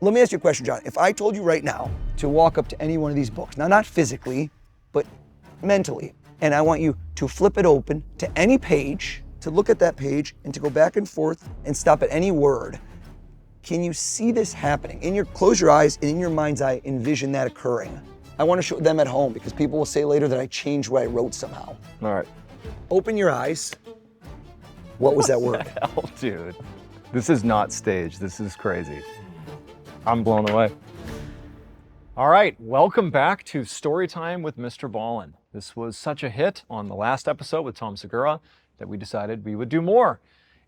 Let me ask you a question, John. If I told you right now to walk up to any one of these books, now not physically, but mentally, and I want you to flip it open to any page, to look at that page, and to go back and forth and stop at any word, can you see this happening? Close your eyes, and in your mind's eye, envision that occurring. I want to show them at home because people will say later that I changed what I wrote somehow. All right. Open your eyes. What was that word? What the hell, dude? This is not staged. This is crazy. I'm blown away. All right, welcome back to Storytime with MrBallen. This was such a hit on the last episode with Tom Segura that we decided we would do more.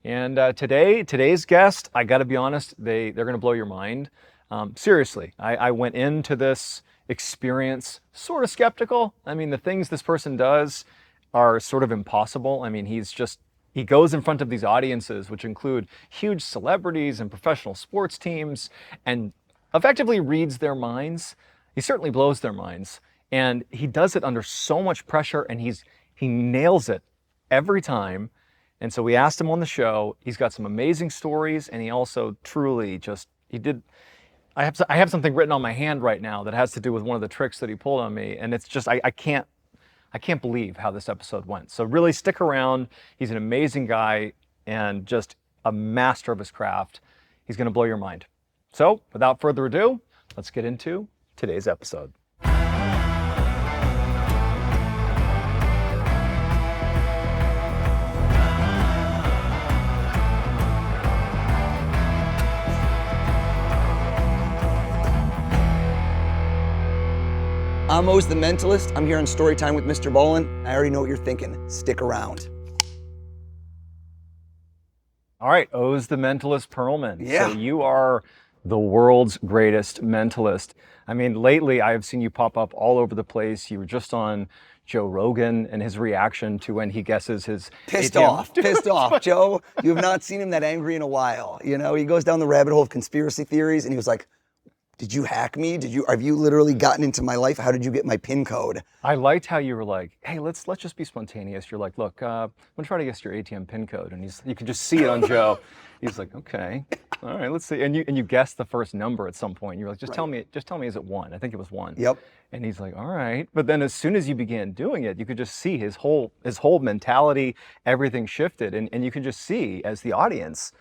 And today's guest, I gotta be honest, they're gonna blow your mind. Seriously, I went into this experience sort of skeptical. I mean, the things this person does are sort of impossible. I mean, he goes in front of these audiences, which include huge celebrities and professional sports teams, and effectively reads their minds. He certainly blows their minds. And he does it under so much pressure, and he nails it every time. And so we asked him on the show. He's got some amazing stories, and he also truly I have something written on my hand right now that has to do with one of the tricks that he pulled on me, and it's just, I can't believe how this episode went. So really stick around. He's an amazing guy and just a master of his craft. He's gonna blow your mind. So without further ado, let's get into today's episode. I'm Oz the Mentalist. I'm here on Storytime with MrBallen. I already know what you're thinking. Stick around. All right, Oz the Mentalist Pearlman. Yeah. So you are the world's greatest mentalist. I mean, lately I have seen you pop up all over the place. You were just on Joe Rogan and his reaction to when he guesses his Pissed ATM. off. Joe, you have not seen him that angry in a while. You know, he goes down the rabbit hole of conspiracy theories, and he was like, did you hack me? Have you literally gotten into my life? How did you get my PIN code? I liked how you were like, hey, let's just be spontaneous. You're like, look, I'm gonna try to guess your ATM PIN code. And you could just see it on Joe. He's like, okay, all right, let's see. And you guessed the first number at some point. You're like, just tell me, is it 1? I think it was 1. Yep. And he's like, all right. But then as soon as you began doing it, you could just see his whole mentality, everything shifted. And you can just see as the audience,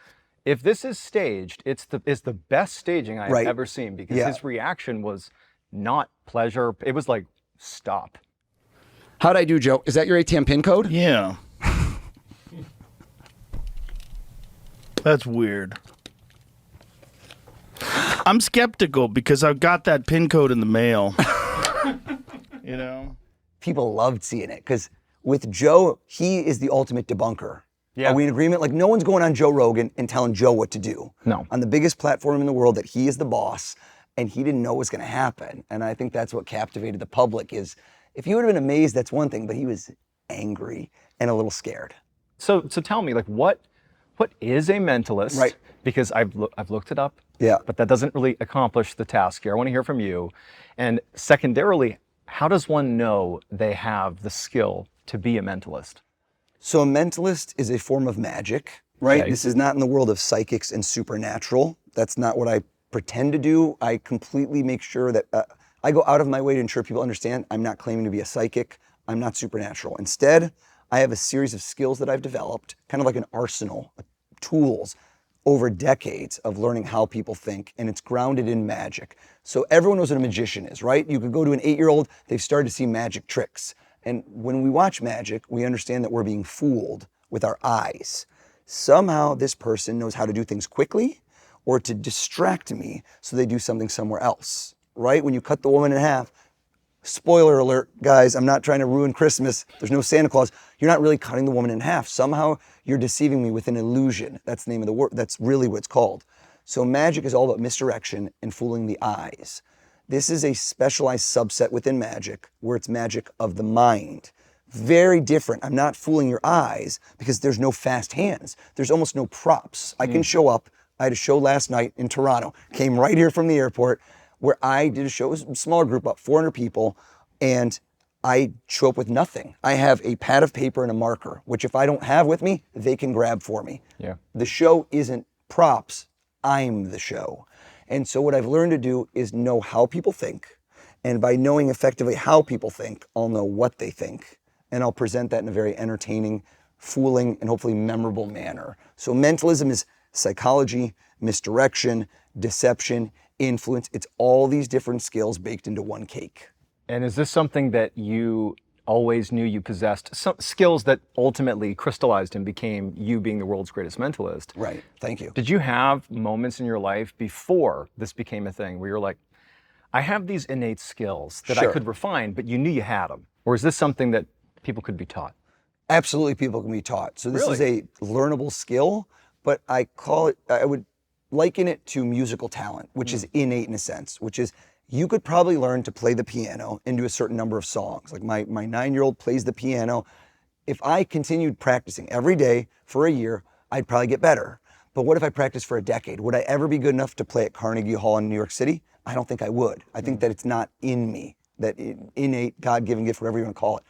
if this is staged, it's the best staging I've ever seen, because his reaction was not pleasure. It was like, stop. How'd I do, Joe? Is that your ATM PIN code? Yeah. That's weird. I'm skeptical because I've got that PIN code in the mail. You know? People loved seeing it because with Joe, he is the ultimate debunker. Yeah. Are we in agreement? Like, no one's going on Joe Rogan and telling Joe what to do. No. On the biggest platform in the world, that he is the boss, and he didn't know what was going to happen. And I think that's what captivated the public. Is if you would have been amazed, that's one thing, but he was angry and a little scared. So tell me, like, what is a mentalist? Right. Because I've looked it up. Yeah. But that doesn't really accomplish the task here. I want to hear from you. And secondarily, how does one know they have the skill to be a mentalist? So a mentalist is a form of magic, right? Okay. This is not in the world of psychics and supernatural. That's not what I pretend to do. I completely make sure that I go out of my way to ensure people understand I'm not claiming to be a psychic. I'm not supernatural. Instead, I have a series of skills that I've developed, kind of like an arsenal of tools over decades of learning how people think, and it's grounded in magic. So everyone knows what a magician is, right? You could go to an 8-year-old, they've started to see magic tricks. And when we watch magic, we understand that we're being fooled with our eyes. Somehow this person knows how to do things quickly or to distract me so they do something somewhere else, right? When you cut the woman in half, spoiler alert, guys, I'm not trying to ruin Christmas. There's no Santa Claus. You're not really cutting the woman in half. Somehow you're deceiving me with an illusion. That's the name of the word. That's really what it's called. So magic is all about misdirection and fooling the eyes. This is a specialized subset within magic where it's magic of the mind. Very different. I'm not fooling your eyes because there's no fast hands. There's almost no props. I can show up. I had a show last night in Toronto. Came right here from the airport where I did a show. It was a smaller group, about 400 people, and I show up with nothing. I have a pad of paper and a marker, which if I don't have with me, they can grab for me. Yeah. The show isn't props. I'm the show. And so what I've learned to do is know how people think. And by knowing effectively how people think, I'll know what they think. And I'll present that in a very entertaining, fooling, and hopefully memorable manner. So mentalism is psychology, misdirection, deception, influence. It's all these different skills baked into one cake. And is this something that you always knew you possessed? Some skills that ultimately crystallized and became you being the world's greatest mentalist. Right. Thank you. Did you have moments in your life before this became a thing where you're like, I have these innate skills that I Sure. could refine, but you knew you had them? Or is this something that people could be taught? Absolutely, people can be taught. So this is Really? a learnable skill, but I would liken it to musical talent, which is innate in a sense, which is you could probably learn to play the piano and do a certain number of songs. Like my 9-year-old plays the piano. If I continued practicing every day for a year, I'd probably get better. But what if I practiced for a decade? Would I ever be good enough to play at Carnegie Hall in New York City? I don't think I would. I think that it's not in me, that innate, God-given gift, whatever you want to call it.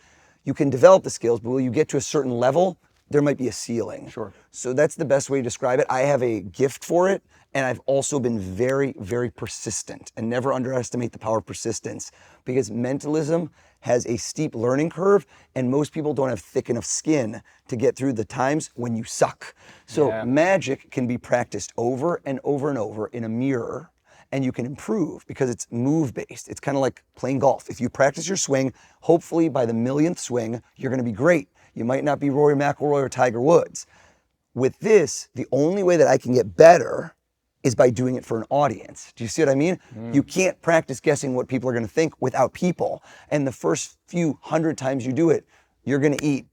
You can develop the skills, but will you get to a certain level, there might be a ceiling. Sure. So that's the best way to describe it. I have a gift for it, and I've also been very, very persistent, and never underestimate the power of persistence, because mentalism has a steep learning curve, and most people don't have thick enough skin to get through the times when you suck. So Yeah. magic can be practiced over and over and over in a mirror, and you can improve because it's move-based. It's kind of like playing golf. If you practice your swing, hopefully by the millionth swing, you're gonna be great. You might not be Rory McIlroy or Tiger Woods. With this, the only way that I can get better is by doing it for an audience. Do you see what I mean? You can't practice guessing what people are gonna think without people. And the first few 100 times you do it, you're gonna eat,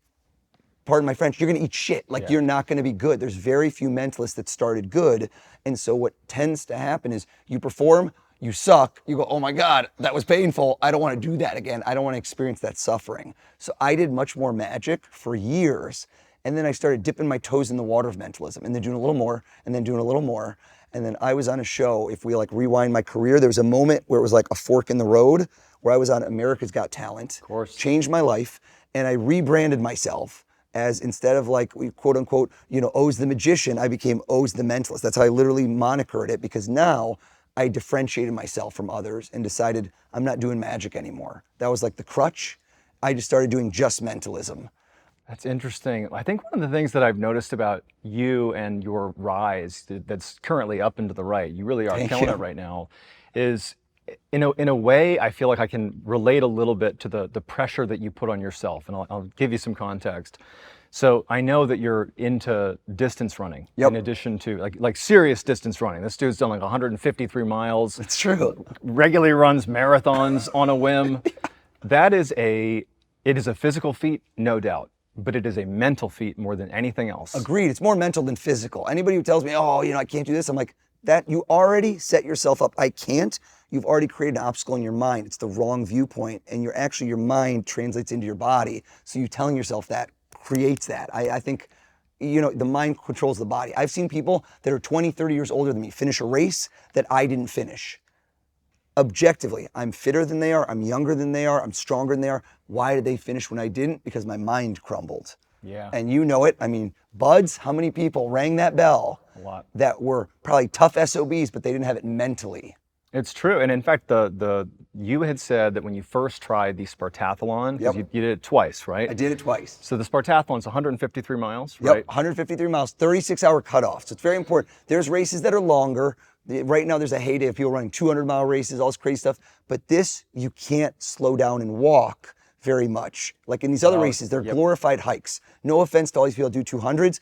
pardon my French, you're gonna eat shit. Like you're not gonna be good. There's very few mentalists that started good. And so what tends to happen is you perform, you suck, you go, oh my God, that was painful. I don't wanna do that again. I don't wanna experience that suffering. So I did much more magic for years. And then I started dipping my toes in the water of mentalism and then doing a little more and then doing a little more. And then I was on a show, if we like rewind my career, there was a moment where it was like a fork in the road where I was on America's Got Talent. Of course. Changed my life, and I rebranded myself as, instead of like, we quote unquote, O's the magician, I became O's the mentalist. That's how I literally monikered it, because now I differentiated myself from others and decided I'm not doing magic anymore. That was like the crutch. I just started doing just mentalism. That's interesting. I think one of the things that I've noticed about you and your rise that's currently up and to the right, you really are Thank killing you. it right now, is in a way, I feel like I can relate a little bit to the pressure that you put on yourself. And I'll give you some context. So I know that you're into distance running, in addition to like serious distance running. This dude's done like 153 miles. It's true. Regularly runs marathons on a whim. It is a physical feat, no doubt, but it is a mental feat more than anything else. Agreed. It's more mental than physical. Anybody who tells me, oh, I can't do this, I'm like, that you already set yourself up. I can't. You've already created an obstacle in your mind. It's the wrong viewpoint, and your mind translates into your body. So you telling yourself that creates that. I think, the mind controls the body. I've seen people that are 20, 30 years older than me finish a race that I didn't finish. Objectively, I'm fitter than they are, I'm younger than they are, I'm stronger than they are. Why did they finish when I didn't? Because my mind crumbled. Yeah. And you know it. I mean, buds, how many people rang that bell? A lot. That were probably tough SOBs, but they didn't have it mentally. It's true. And in fact, you had said that when you first tried the Spartathlon, 'cause you did it twice, right? I did it twice. So the Spartathlon's 153 miles, Yep, right? 153 miles, 36-hour cutoff. So it's very important. There's races that are longer. Right now, there's a heyday of people running 200-mile races, all this crazy stuff. But this, you can't slow down and walk very much. Like in these other races, they're glorified hikes. No offense to all these people who do 200s.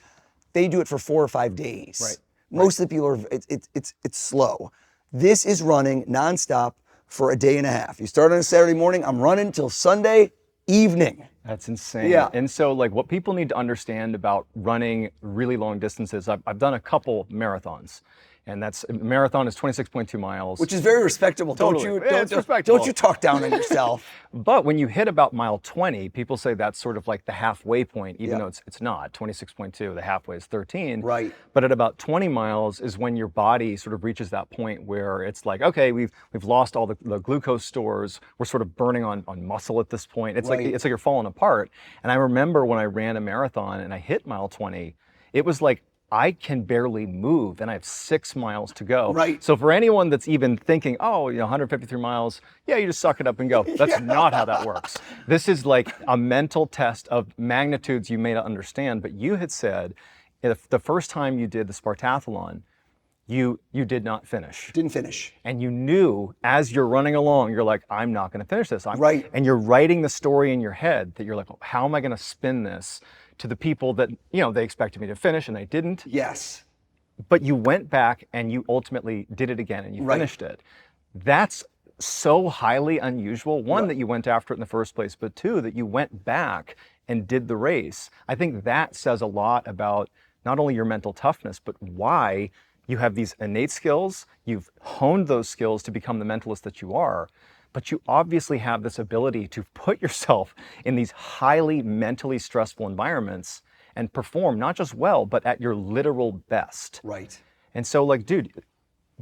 They do it for 4 or 5 days. Right. Most of the people are, it's slow. This is running nonstop for a day and a half. You start on a Saturday morning, I'm running till Sunday evening. That's insane. Yeah. And so like what people need to understand about running really long distances, I've done a couple marathons. And marathon is 26.2 miles. Which is very respectable. Totally. It's respectable. Don't you talk down on yourself. But when you hit about mile 20, people say that's sort of like the halfway point, even though it's not. 26.2, the halfway is 13. Right. But at about 20 miles is when your body sort of reaches that point where it's like, okay, we've lost all the glucose stores. We're sort of burning on muscle at this point. It's like you're falling apart. And I remember when I ran a marathon and I hit mile 20, it was like I can barely move and I have 6 miles to go. Right. So for anyone that's even thinking, oh, 153 miles, yeah, you just suck it up and go. That's not how that works. This is like a mental test of magnitudes you may not understand, but you had said if the first time you did the Spartathlon, you did not finish. Didn't finish. And you knew as you're running along, you're like, I'm not going to finish this. Right. And you're writing the story in your head that you're like, how am I going to spin this to the people that, they expected me to finish and I didn't. Yes. But you went back and you ultimately did it again and you finished it. That's so highly unusual. One, that you went after it in the first place, but two, that you went back and did the race. I think that says a lot about not only your mental toughness, but why you have these innate skills, you've honed those skills to become the mentalist that you are, but you obviously have this ability to put yourself in these highly mentally stressful environments and perform not just well, but at your literal best. Right. And so like, dude,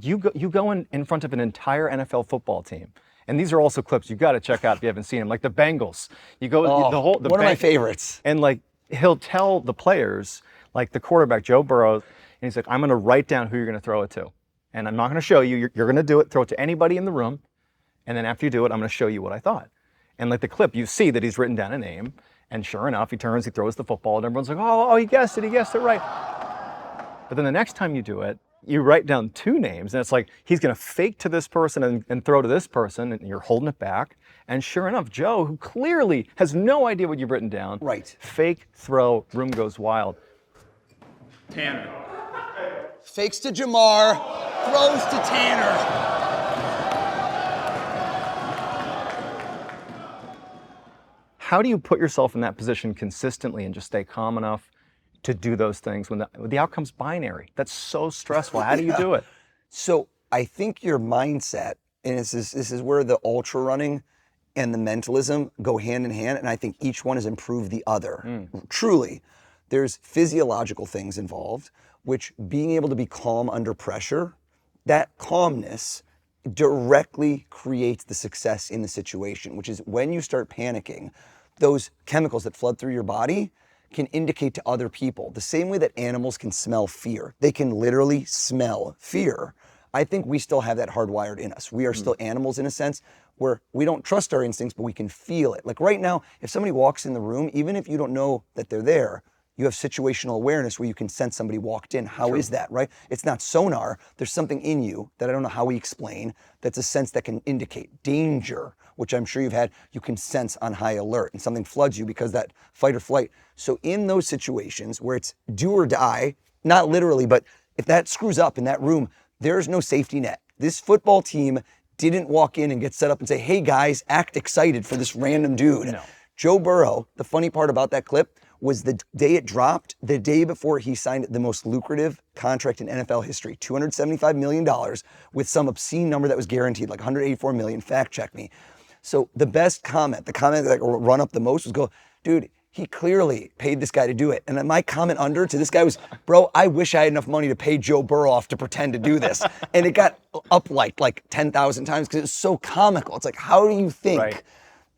you go in front of an entire NFL football team. And these are also clips you got to check out if you haven't seen them, like the Bengals. You go one of my favorites. And like he'll tell the players, like the quarterback Joe Burrow, and he's like, I'm going to write down who you're going to throw it to. And I'm not going to show you. You're going to do it. Throw it to anybody in the room. And then after you do it, I'm going to show you what I thought. And like the clip, you see that he's written down a name. And sure enough, he turns, he throws the football, and everyone's like, oh, he guessed it right. But then the next time you do it, you write down 2 names. And it's like, he's going to fake to this person and throw to this person. And you're holding it back. And sure enough, Joe, who clearly has no idea what you've written down. Right. Fake, throw, room goes wild. Tanner. Fakes to Jamar, throws to Tanner. How do you put yourself in that position consistently and just stay calm enough to do those things when the outcome's binary? That's so stressful. How do you do it? So I think your mindset, and this is where the ultra running and the mentalism go hand in hand, and I think each one has improved the other. Truly, there's physiological things involved, which being able to be calm under pressure, that calmness directly creates the success in the situation, which is when you start panicking, those chemicals that flood through your body can indicate to other people. The same way that animals can smell fear. They can literally smell fear. I think we still have that hardwired in us. We are still animals in a sense where we don't trust our instincts, but we can feel it. Like right now, if somebody walks in the room, even if you don't know that they're there, you have situational awareness where you can sense somebody walked in. How is that, right? It's not sonar. There's something in you that I don't know how we explain that's a sense that can indicate danger, which I'm sure you've had. You can sense on high alert and something floods you because that fight or flight. So in those situations where it's do or die, not literally, but if that screws up in that room, there's no safety net. This football team didn't walk in and get set up and say, hey guys, act excited for this random dude. No. Joe Burrow, the funny part about that clip was the day it dropped, the day before he signed the most lucrative contract in NFL history, $275 million with some obscene number that was guaranteed, like $184 million, fact check me. So the best comment, the comment that run up the most was go, dude, he clearly paid this guy to do it. And then my comment under to this guy was, bro, I wish I had enough money to pay Joe Burrow off to pretend to do this. And it got up like 10,000 times because it's so comical. It's like, how do you think? Right.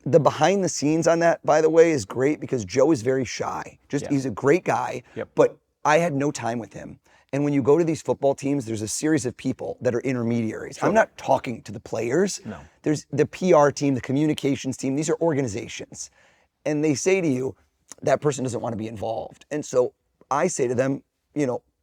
The behind the scenes on that, by the way, is great because Joe is very shy. He's a great guy, but I had no time with him. And when you go to these football teams, there's a series of people that are intermediaries. Sure. I'm not talking to the players. No. There's the PR team, the communications team. These are organizations. And they say to you, that person doesn't want to be involved. And so I say to them,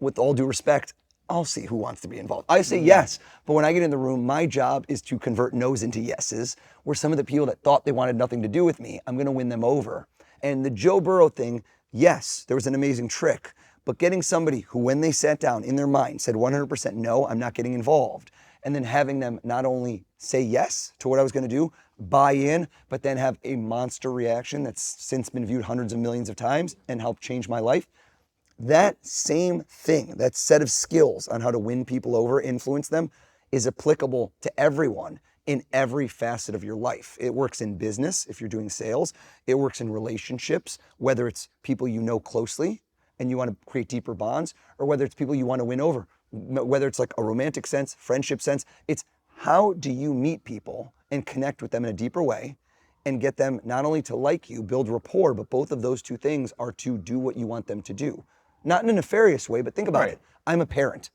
with all due respect, I'll see who wants to be involved. I say yes, but when I get in the room, my job is to convert no's into yeses, where some of the people that thought they wanted nothing to do with me, I'm gonna win them over. And the Joe Burrow thing, yes, there was an amazing trick, but getting somebody who, when they sat down in their mind, said 100% no, I'm not getting involved, and then having them not only say yes to what I was gonna do, buy in, but then have a monster reaction that's since been viewed hundreds of millions of times and helped change my life. That same thing, that set of skills on how to win people over, influence them, is applicable to everyone in every facet of your life. It works in business if you're doing sales. It works in relationships, whether it's people you know closely and you want to create deeper bonds, or whether it's people you want to win over, whether it's like a romantic sense, friendship sense. It's how do you meet people and connect with them in a deeper way and get them not only to like you, build rapport, but both of those two things are to do what you want them to do. Not in a nefarious way, but think about Right. it. I'm a parent.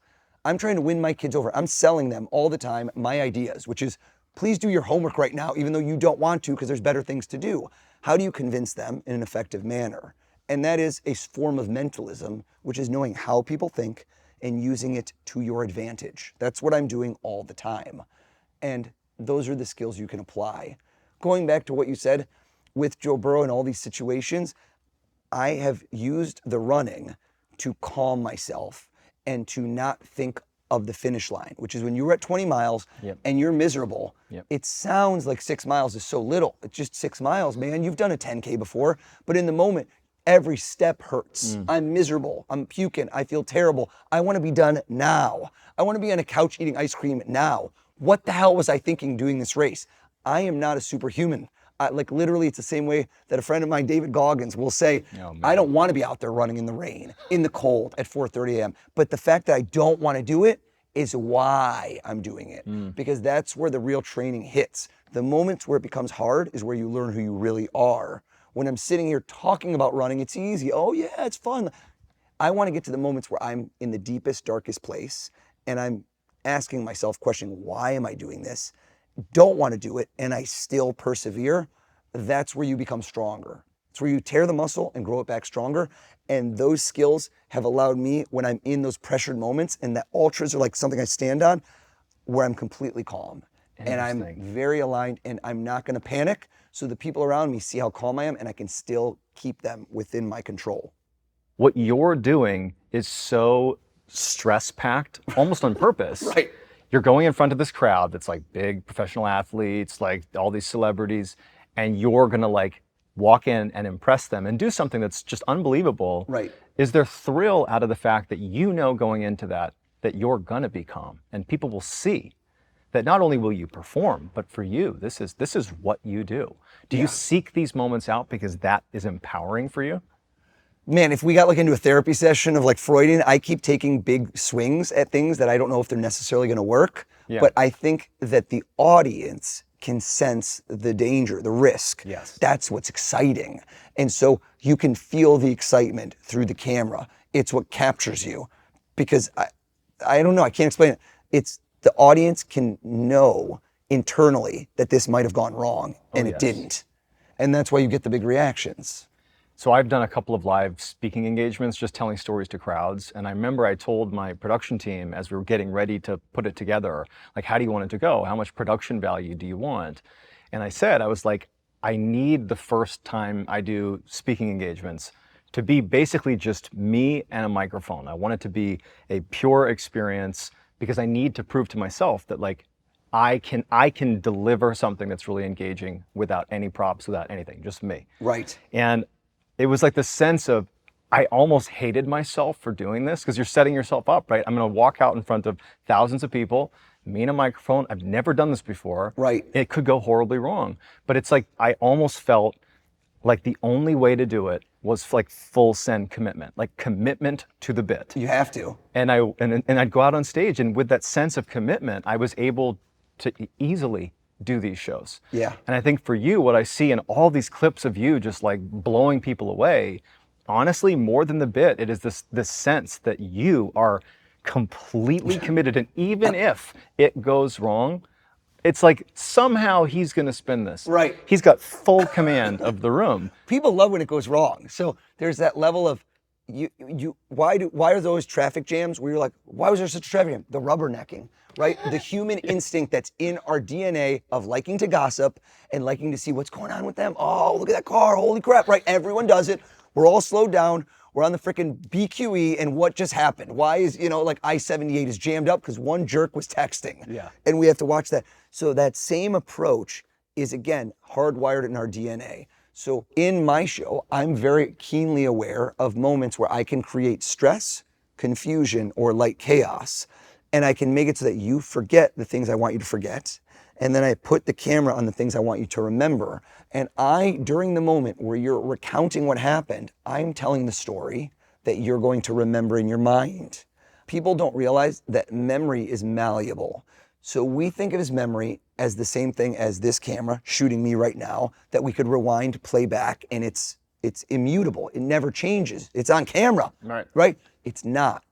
I'm trying to win my kids over. I'm selling them all the time my ideas, which is please do your homework right now, even though you don't want to because there's better things to do. How do you convince them in an effective manner? And that is a form of mentalism, which is knowing how people think and using it to your advantage. That's what I'm doing all the time. And those are the skills you can apply. Going back to what you said with Joe Burrow and all these situations, I have used the running to calm myself and to not think of the finish line, which is when you're at 20 miles Yep. and you're miserable, Yep. it sounds like 6 miles is so little. It's just 6 miles, man. You've done a 10K before, but in the moment, every step hurts. I'm miserable. I'm puking. I feel terrible. I want to be done now. I want to be on a couch eating ice cream now. What the hell was I thinking doing this race? I am not a superhuman. Like literally, it's the same way that a friend of mine, David Goggins, will say, Oh, man. I don't want to be out there running in the rain, in the cold at 4:30 a.m. But the fact that I don't want to do it is why I'm doing it. Because that's where the real training hits. The moments where it becomes hard is where you learn who you really are. When I'm sitting here talking about running, it's easy. Oh yeah, it's fun. I want to get to the moments where I'm in the deepest, darkest place and I'm asking myself, questioning, why am I doing this? Don't want to do it and I still persevere. That's where you become stronger. It's where you tear the muscle and grow it back stronger. And those skills have allowed me, when I'm in those pressured moments and that ultras are like something I stand on, where I'm completely calm and I'm Interesting. very aligned and I'm not going to panic. So the people around me see how calm I am and I can still keep them within my control. What you're doing is so stress-packed, almost on purpose. Right. You're going in front of this crowd that's like big professional athletes, like all these celebrities, and you're gonna like walk in and impress them and do something that's just unbelievable. Right. Is there thrill out of the fact that you know going into that you're gonna be calm and people will see that not only will you perform, but for you, this is what you do. Do you seek these moments out because that is empowering for you? Man, if we got like into a therapy session of like Freudian, I keep taking big swings at things that I don't know if they're necessarily going to work. Yeah. But I think that the audience can sense the danger, the risk. Yes. That's what's exciting. And so you can feel the excitement through the camera. It's what captures you. Because I don't know, I can't explain it. It's the audience can know internally that this might have gone wrong and yes. it didn't. And that's why you get the big reactions. So I've done a couple of live speaking engagements, just telling stories to crowds. And I remember I told my production team as we were getting ready to put it together, like, how do you want it to go? How much production value do you want? And I said, I was like, I need the first time I do speaking engagements to be basically just me and a microphone. I want it to be a pure experience because I need to prove to myself that like, I can deliver something that's really engaging without any props, without anything, just me. Right. And it was like the sense of, I almost hated myself for doing this because you're setting yourself up, right? I'm gonna walk out in front of thousands of people, me and a microphone. I've never done this before. Right. It could go horribly wrong. But it's like, I almost felt like the only way to do it was like full send commitment, like commitment to the bit. You have to. And I'd go out on stage, and with that sense of commitment, I was able to easily do these shows. Yeah. And I think for you, what I see in all these clips of you just like blowing people away, honestly, more than the bit, it is this sense that you are completely committed. And even if it goes wrong, it's like somehow he's gonna spin this. Right. He's got full command of the room. People love when it goes wrong. So there's that level of why are those traffic jams where you're like, why was there such a traffic jam? The rubbernecking, right? The human instinct that's in our DNA of liking to gossip and liking to see what's going on with them. Oh, look at that car, holy crap, right? Everyone does it. We're all slowed down. We're on the freaking BQE and what just happened? Why is, like I-78 is jammed up because one jerk was texting. Yeah. And we have to watch that. So that same approach is, again, hardwired in our DNA. So in my show, I'm very keenly aware of moments where I can create stress, confusion, or light chaos. And I can make it so that you forget the things I want you to forget. And then I put the camera on the things I want you to remember. And during the moment where you're recounting what happened, I'm telling the story that you're going to remember in your mind. People don't realize that memory is malleable. So we think of his memory as the same thing as this camera shooting me right now, that we could rewind, play back, and it's it's immutable. It never changes. It's on camera, Right. right? It's not.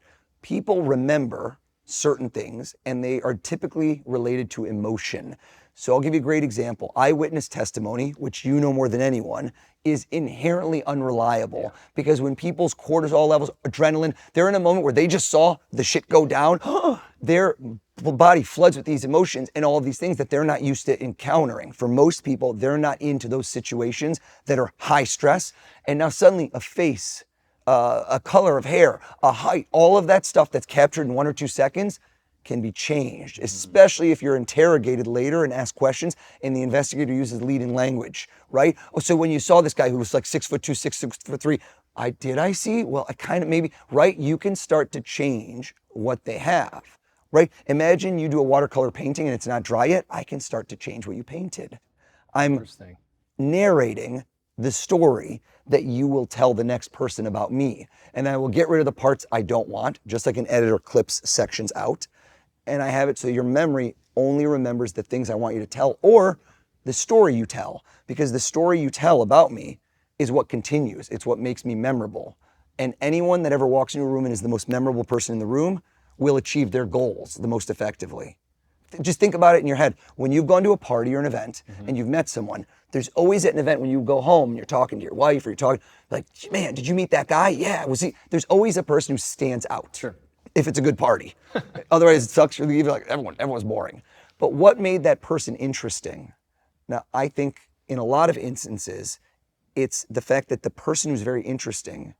People remember certain things, and they are typically related to emotion. So I'll give you a great example. Eyewitness testimony, which you know more than anyone, is inherently unreliable because when people's cortisol levels, adrenaline, they're in a moment where they just saw the shit go down, their body floods with these emotions and all of these things that they're not used to encountering. For most people, they're not into those situations that are high stress. And now suddenly a face, a color of hair, a height, all of that stuff that's captured in 1 or 2 seconds can be changed, especially if you're interrogated later and asked questions and the investigator uses leading language, right? Oh, so when you saw this guy who was like 6'2", 6'3", did I see? Well, I kind of maybe, right? You can start to change what they have, right? Imagine you do a watercolor painting and it's not dry yet. I can start to change what you painted. I'm Interesting. narrating the story that you will tell the next person about me. And I will get rid of the parts I don't want, just like an editor clips sections out. And I have it so your memory only remembers the things I want you to tell or the story you tell, because the story you tell about me is what continues. It's what makes me memorable. And anyone that ever walks into a room and is the most memorable person in the room will achieve their goals the most effectively. Just think about it in your head. When you've gone to a party or an event and you've met someone, there's always at an event when you go home and you're talking to your wife or you're talking, like, man, did you meet that guy? Yeah, was he? There's always a person who stands out. Sure. If it's a good party. Otherwise it sucks for you, like everyone's boring. But what made that person interesting? Now, I think in a lot of instances, it's the fact that the person who's very interesting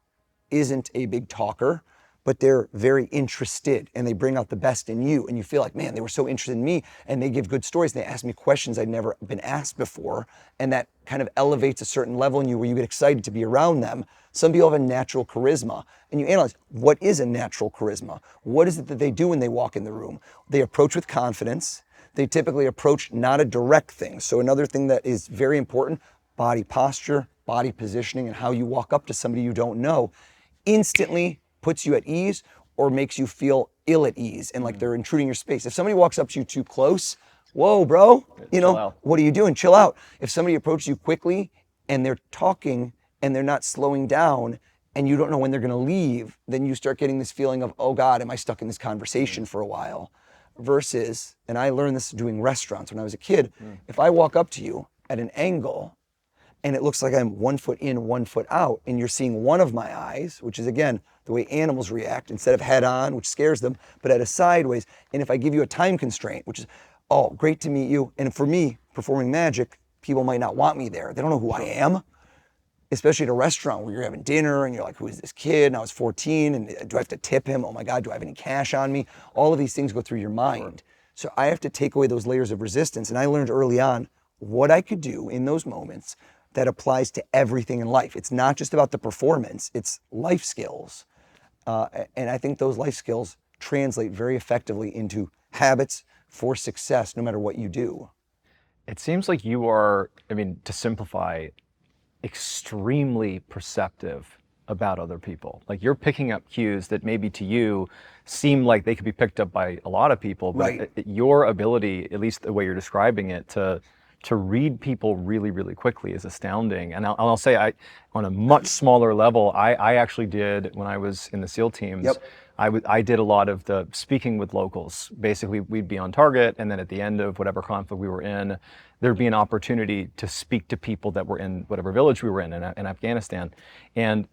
isn't a big talker, but they're very interested and they bring out the best in you. And you feel like, man, they were so interested in me and they give good stories. And they ask me questions I'd never been asked before. And that kind of elevates a certain level in you where you get excited to be around them. Some people have a natural charisma and you analyze what is a natural charisma? What is it that they do when they walk in the room? They approach with confidence. They typically approach not a direct thing. So another thing that is very important, body posture, body positioning, and how you walk up to somebody you don't know instantly puts you at ease or makes you feel ill at ease and like they're intruding your space. If somebody walks up to you too close, whoa, bro, Chill out. what are you doing? Chill out. If somebody approaches you quickly and they're talking and they're not slowing down and you don't know when they're gonna leave, then you start getting this feeling of, oh God, am I stuck in this conversation for a while? Versus, and I learned this doing restaurants when I was a kid, if I walk up to you at an angle and it looks like I'm 1 foot in, 1 foot out, and you're seeing one of my eyes, which is again, the way animals react, instead of head on, which scares them, but at a sideways. And if I give you a time constraint, which is, oh, great to meet you. And for me, performing magic, people might not want me there. They don't know who I am, especially at a restaurant where you're having dinner and you're like, who is this kid? And I was 14, and do I have to tip him? Oh my God, do I have any cash on me? All of these things go through your mind. So I have to take away those layers of resistance. And I learned early on what I could do in those moments that applies to everything in life. It's not just about the performance, it's life skills. And I think those life skills translate very effectively into habits for success, no matter what you do. It seems like you are, I mean, to simplify, extremely perceptive about other people. Like you're picking up cues that maybe to you seem like they could be picked up by a lot of people, but Right. Your ability, at least the way you're describing it, to read people really, really quickly is astounding. And I'll say, on a much smaller level, I actually did, when I was in the SEAL teams, Yep. I did a lot of the speaking with locals. Basically, we'd be on target, and then at the end of whatever conflict we were in, there'd be an opportunity to speak to people that were in whatever village we were in Afghanistan. And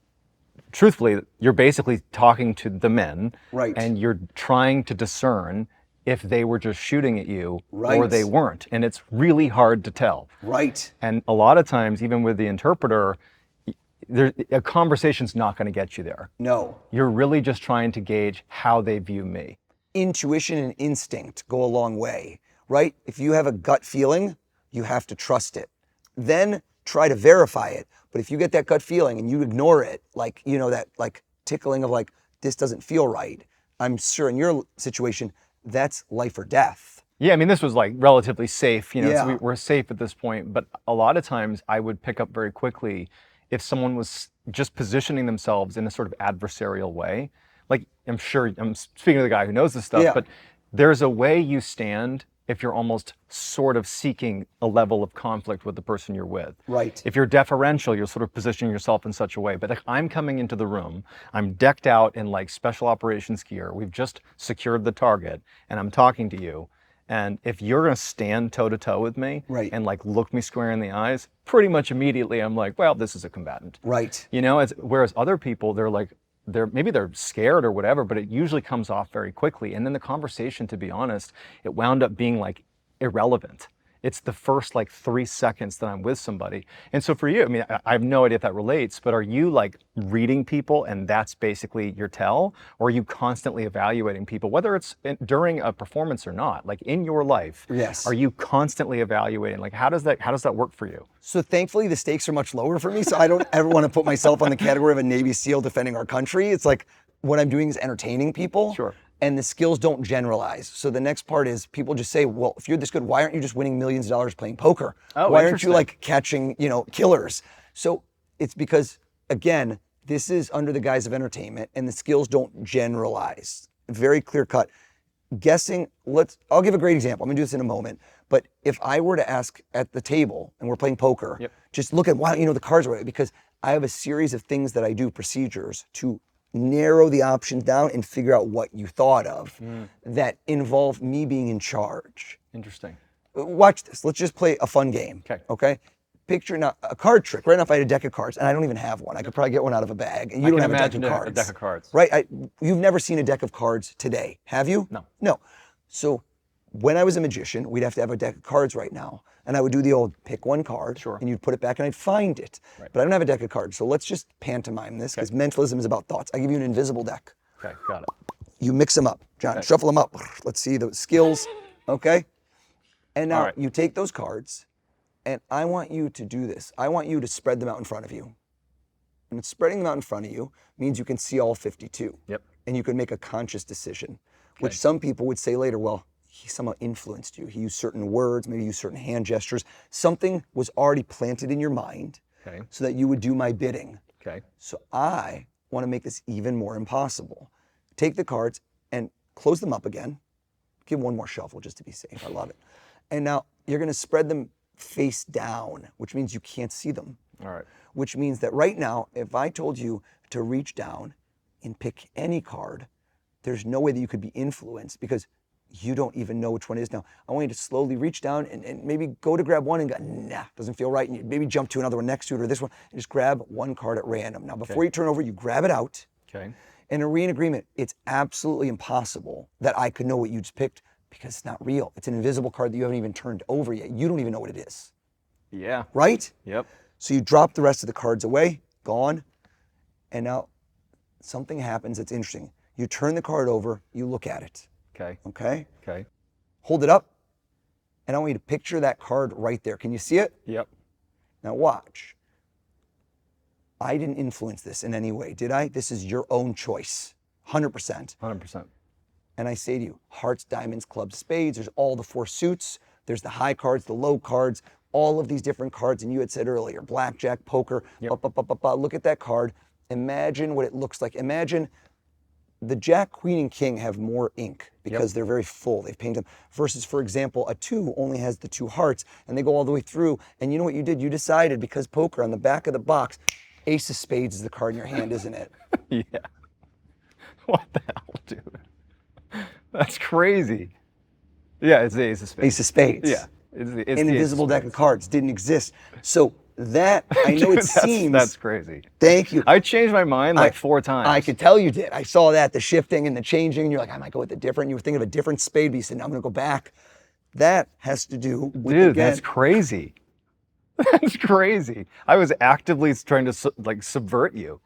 truthfully, you're basically talking to the men, Right. and you're trying to discern if they were just shooting at you or Right. they weren't. And it's really hard to tell. Right. And a lot of times, even with the interpreter, a conversation's not going to get you there. No. You're really just trying to gauge how they view me. Intuition and instinct go a long way, right? If you have a gut feeling, you have to trust it. Then try to verify it. But if you get that gut feeling and you ignore it, like, that like tickling of like, this doesn't feel right, I'm sure in your situation, that's life or death. Yeah, I mean, this was like relatively safe, so Yeah. we're safe at this point. But a lot of times I would pick up very quickly if someone was just positioning themselves in a sort of adversarial way. Like, I'm sure, I'm speaking to the guy who knows this stuff, Yeah. but there's a way you stand if you're almost sort of seeking a level of conflict with the person you're with. Right. If you're deferential, you're sort of positioning yourself in such a way. But like, I'm coming into the room, I'm decked out in like special operations gear, we've just secured the target, and I'm talking to you. And if you're gonna stand toe to toe with me Right. and like look me square in the eyes, pretty much immediately I'm like, well, this is a combatant. Right. You know, whereas other people, maybe they're scared or whatever, but it usually comes off very quickly. And then the conversation, to be honest, it wound up being like irrelevant. It's the first like 3 seconds that I'm with somebody. And so for you, I mean, I have no idea if that relates, but are you like reading people and that's basically your tell? Or are you constantly evaluating people, whether it's during a performance or not, like in your life? Yes. Are you constantly evaluating? Like, how does that work for you? So thankfully the stakes are much lower for me. So I don't ever want to put myself on the category of a Navy SEAL defending our country. It's like what I'm doing is entertaining people. Sure. And the skills don't generalize. So the next part is people just say, well, if you're this good, why aren't you just winning millions of dollars playing poker? Oh, why aren't you interesting. like catching, killers? So it's because, again, this is under the guise of entertainment and the skills don't generalize. Very clear cut. Guessing, I'll give a great example. I'm gonna do this in a moment. But if I were to ask at the table and we're playing poker, Yep. just look at why don't you know the cards right? Because I have a series of things that I do, procedures, to narrow the options down and figure out what you thought of that involve me being in charge. Interesting. Watch this. Let's just play a fun game. Okay. Picture now a card trick. Right now, if I had a deck of cards, and I don't even have one, I could probably get one out of a bag. And you don't have a deck of cards. A deck of cards. Right? You've never seen a deck of cards today, have you? No. No. So when I was a magician, we'd have to have a deck of cards right now. And I would do the old pick one card, Sure. and you'd put it back and I'd find it. Right. But I don't have a deck of cards. So let's just pantomime this because mentalism is about thoughts. I give you an invisible deck. Okay, got it. You mix them up. John, shuffle them up. Let's see the skills, okay? And now All right. you take those cards, and I want you to do this. I want you to spread them out in front of you. And spreading them out in front of you means you can see all 52. Yep. And you can make a conscious decision, which some people would say later, well, he somehow influenced you. He used certain words, maybe used certain hand gestures. Something was already planted in your mind so that you would do my bidding. Okay. So I want to make this even more impossible. Take the cards and close them up again. Give one more shuffle just to be safe. I love it. And now you're going to spread them face down, which means you can't see them. All right. Which means that right now, if I told you to reach down and pick any card, there's no way that you could be influenced because you don't even know which one it is now. I want you to slowly reach down and maybe go to grab one and go, nah, doesn't feel right. And you maybe jump to another one next to it or this one and just grab one card at random. Now, before you turn over, you grab it out. Okay. And agree in agreement, it's absolutely impossible that I could know what you just picked because it's not real. It's an invisible card that you haven't even turned over yet. You don't even know what it is. Yeah. Right? Yep. So you drop the rest of the cards away, gone. And now something happens that's interesting. You turn the card over, you look at it. Okay. Okay? Okay. Hold it up. And I want you to picture that card right there. Can you see it? Yep. Now watch. I didn't influence this in any way, did I? This is your own choice. 100%. 100%. And I say to you, hearts, diamonds, clubs, spades, there's all the four suits. There's the high cards, the low cards, all of these different cards. And you had said earlier, blackjack, poker, look at that card. Imagine what it looks like. Imagine the jack, queen, and king have more ink because they're very full. They've painted them. Versus, for example, a 2 only has the 2 hearts, and they go all the way through. And you know what you did? You decided, because poker, on the back of the box, ace of spades is the card in your hand, isn't it? Yeah. What the hell, dude? That's crazy. Yeah, it's the ace of spades. Ace of spades. Yeah. It's the An invisible deck of cards didn't exist. So that, I know it seems. That's crazy. Thank you. I changed my mind like 4 times. I could tell you did. I saw that, the shifting and the changing. And you're like, I might go with a different. You were thinking of a different spade, but you said, no, I'm going to go back. That has to do with, Dude, again, that's crazy. That's crazy. I was actively trying to subvert you.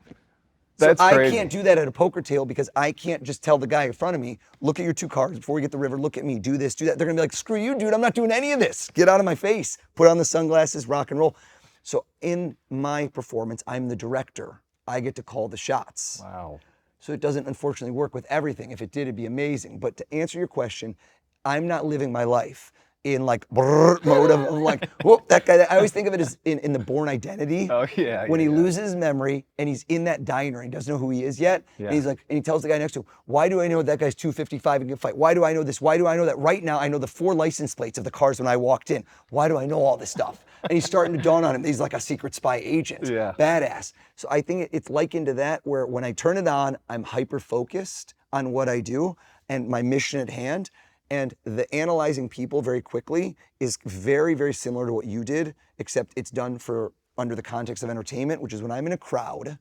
That's so crazy. I can't do that at a poker table because I can't just tell the guy in front of me, look at your 2 cards before we get the river, look at me, do this, do that. They're gonna be like, screw you, dude, I'm not doing any of this. Get out of my face. Put on the sunglasses, rock and roll. So in my performance, I'm the director. I get to call the shots. Wow. So it doesn't unfortunately work with everything. If it did, it'd be amazing. But to answer your question, I'm not living my life. in like brrr mode of like, whoop, that guy. I always think of it as in the Born Identity. Oh yeah. When yeah, he yeah. loses his memory and he's in that diner and he doesn't know who he is yet. Yeah. And he's like, and he tells the guy next to him, why do I know that guy's 255 and can fight? Why do I know this? Why do I know that right now I know the 4 license plates of the cars when I walked in? Why do I know all this stuff? And he's starting to dawn on him that he's like a secret spy agent. Yeah. Badass. So I think it's likened to that, where when I turn it on, I'm hyper focused on what I do and my mission at hand. And the analyzing people very quickly is very, very similar to what you did, except it's done for under the context of entertainment, which is when I'm in a crowd,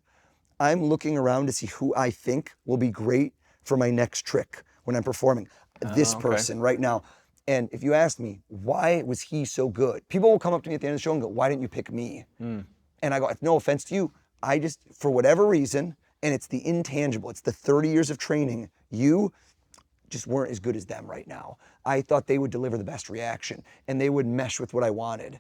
I'm looking around to see who I think will be great for my next trick when I'm performing. This okay. person right now. And if you ask me, why was he so good? People will come up to me at the end of the show and go, why didn't you pick me? And I go, no offense to you. I just, for whatever reason, and it's the intangible, it's the 30 years of training, you just weren't as good as them right now. I thought they would deliver the best reaction and they would mesh with what I wanted.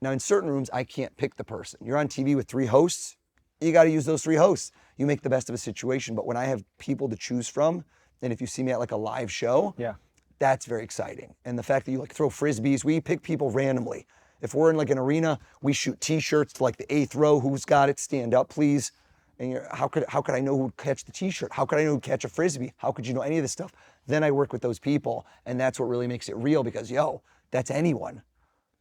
Now in certain rooms, I can't pick the person. You're on TV with 3 hosts, you gotta use those 3 hosts. You make the best of a situation, but when I have people to choose from, and if you see me at like a live show, that's very exciting. And the fact that you like throw Frisbees, we pick people randomly. If we're in like an arena, we shoot t-shirts to like the 8th row, who's got it, stand up please. And how could I know who'd catch the t-shirt? How could I know who'd catch a Frisbee? How could you know any of this stuff? Then I work with those people, and that's what really makes it real because, yo, that's anyone.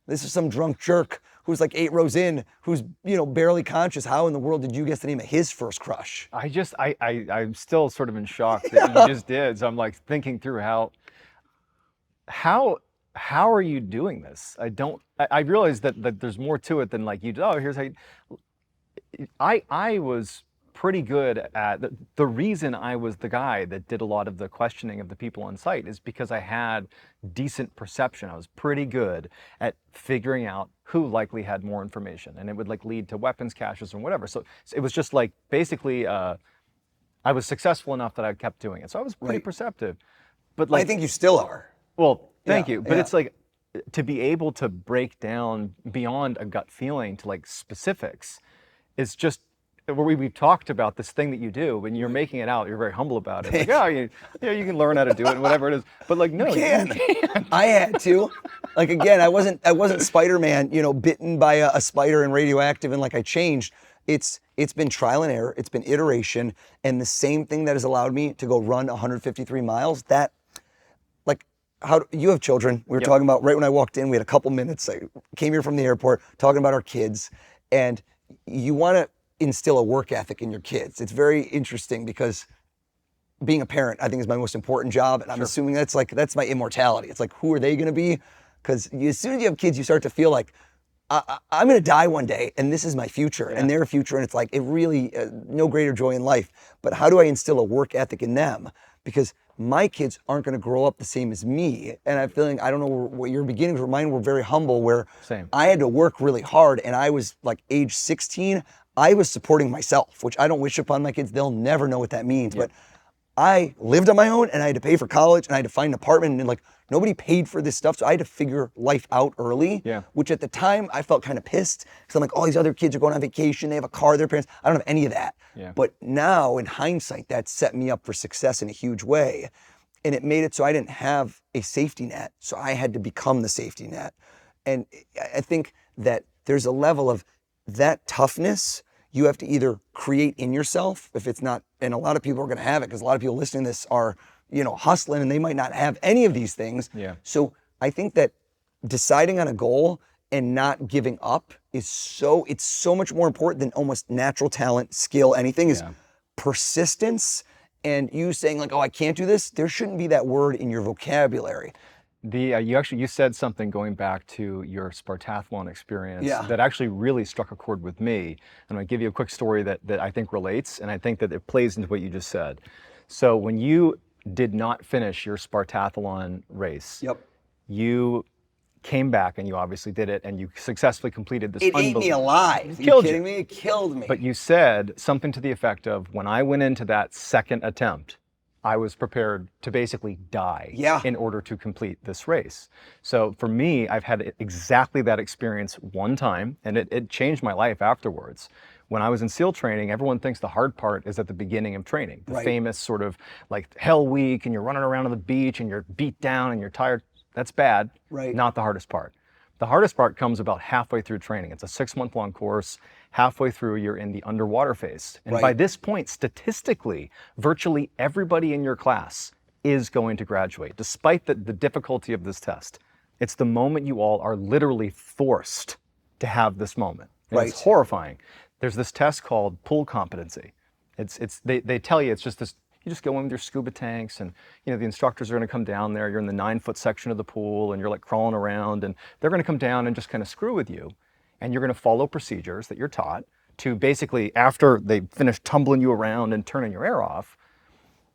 This is some drunk jerk who's like 8 rows in, who's, you know, barely conscious. How in the world did you guess the name of his first crush? I'm still sort of in shock that you just did. So I'm like thinking through how are you doing this? I realize that there's more to it than like here's how you, I was pretty good at, the reason I was the guy that did a lot of the questioning of the people on site is because I had decent perception. I was pretty good at figuring out who likely had more information, and it would like lead to weapons caches or whatever. So it was just like basically I was successful enough that I kept doing it. So I was pretty perceptive. But like I think you still are. Well, thank you. But it's like to be able to break down beyond a gut feeling to like specifics is just where we've talked about this thing that you do. When you're making it out, you're very humble about it. Like, oh, you can learn how to do it, whatever it is. But like, no, you can't. I had to. Like again, I wasn't Spider-Man, you know, bitten by a spider and radioactive, and like I changed. It's been trial and error. It's been iteration, and the same thing that has allowed me to go run 153 miles. That, like, how you have children? We were talking about right when I walked in. We had a couple minutes. I came here from the airport talking about our kids, and you want to instill a work ethic in your kids. It's very interesting because being a parent, I think, is my most important job. And I'm assuming that's my immortality. It's like, who are they going to be? Because as soon as you have kids, you start to feel like, I'm going to die one day and this is my future and their future. And it's like, it really, no greater joy in life. But how do I instill a work ethic in them? Because my kids aren't going to grow up the same as me. And I'm feeling, I don't know what your beginnings were. Mine were very humble, where I had to work really hard. And I was like age 16, I was supporting myself, which I don't wish upon my kids. They'll never know what that means. But I lived on my own and I had to pay for college and I had to find an apartment, and like nobody paid for this stuff. So I had to figure life out early, which at the time I felt kind of pissed because I'm like, all these other kids are going on vacation. They have a car, their parents. I don't have any of that. But now in hindsight, that set me up for success in a huge way. And it made it so I didn't have a safety net. So I had to become the safety net. And I think that there's a level of that toughness you have to either create in yourself, if it's not, and a lot of people are going to have it because a lot of people listening to this are, you know, hustling and they might not have any of these things. So I think that deciding on a goal and not giving up is it's so much more important than almost natural talent, skill, anything is persistence. And you saying like, oh, I can't do this, there shouldn't be that word in your vocabulary. You said something going back to your Spartathlon experience that actually really struck a chord with me. And I'm gonna give you a quick story that I think relates, and I think that it plays into what you just said. So when you did not finish your Spartathlon race, you came back and you obviously did it, and you successfully completed this. It ate me alive. Are you kidding me? It killed me. But you said something to the effect of, when I went into that second attempt, I was prepared to basically die in order to complete this race. So for me, I've had exactly that experience one time, and it changed my life afterwards. When I was in SEAL training, everyone thinks the hard part is at the beginning of training. The famous sort of like Hell Week, and you're running around on the beach and you're beat down and you're tired. That's bad. Right. Not the hardest part. The hardest part comes about halfway through training. It's a 6-month-long course. Halfway through, you're in the underwater phase. And by Right. this point, statistically, virtually everybody in your class is going to graduate, despite the difficulty of this test. It's the moment you all are literally forced to have this moment. And Right. It's horrifying. There's this test called pool competency. They tell you it's just this, you just go in with your scuba tanks and the instructors are gonna come down there, you're in the 9-foot section of the pool and you're like crawling around and they're gonna come down and just kind of screw with you. And you're gonna follow procedures that you're taught to basically, after they finish tumbling you around and turning your air off,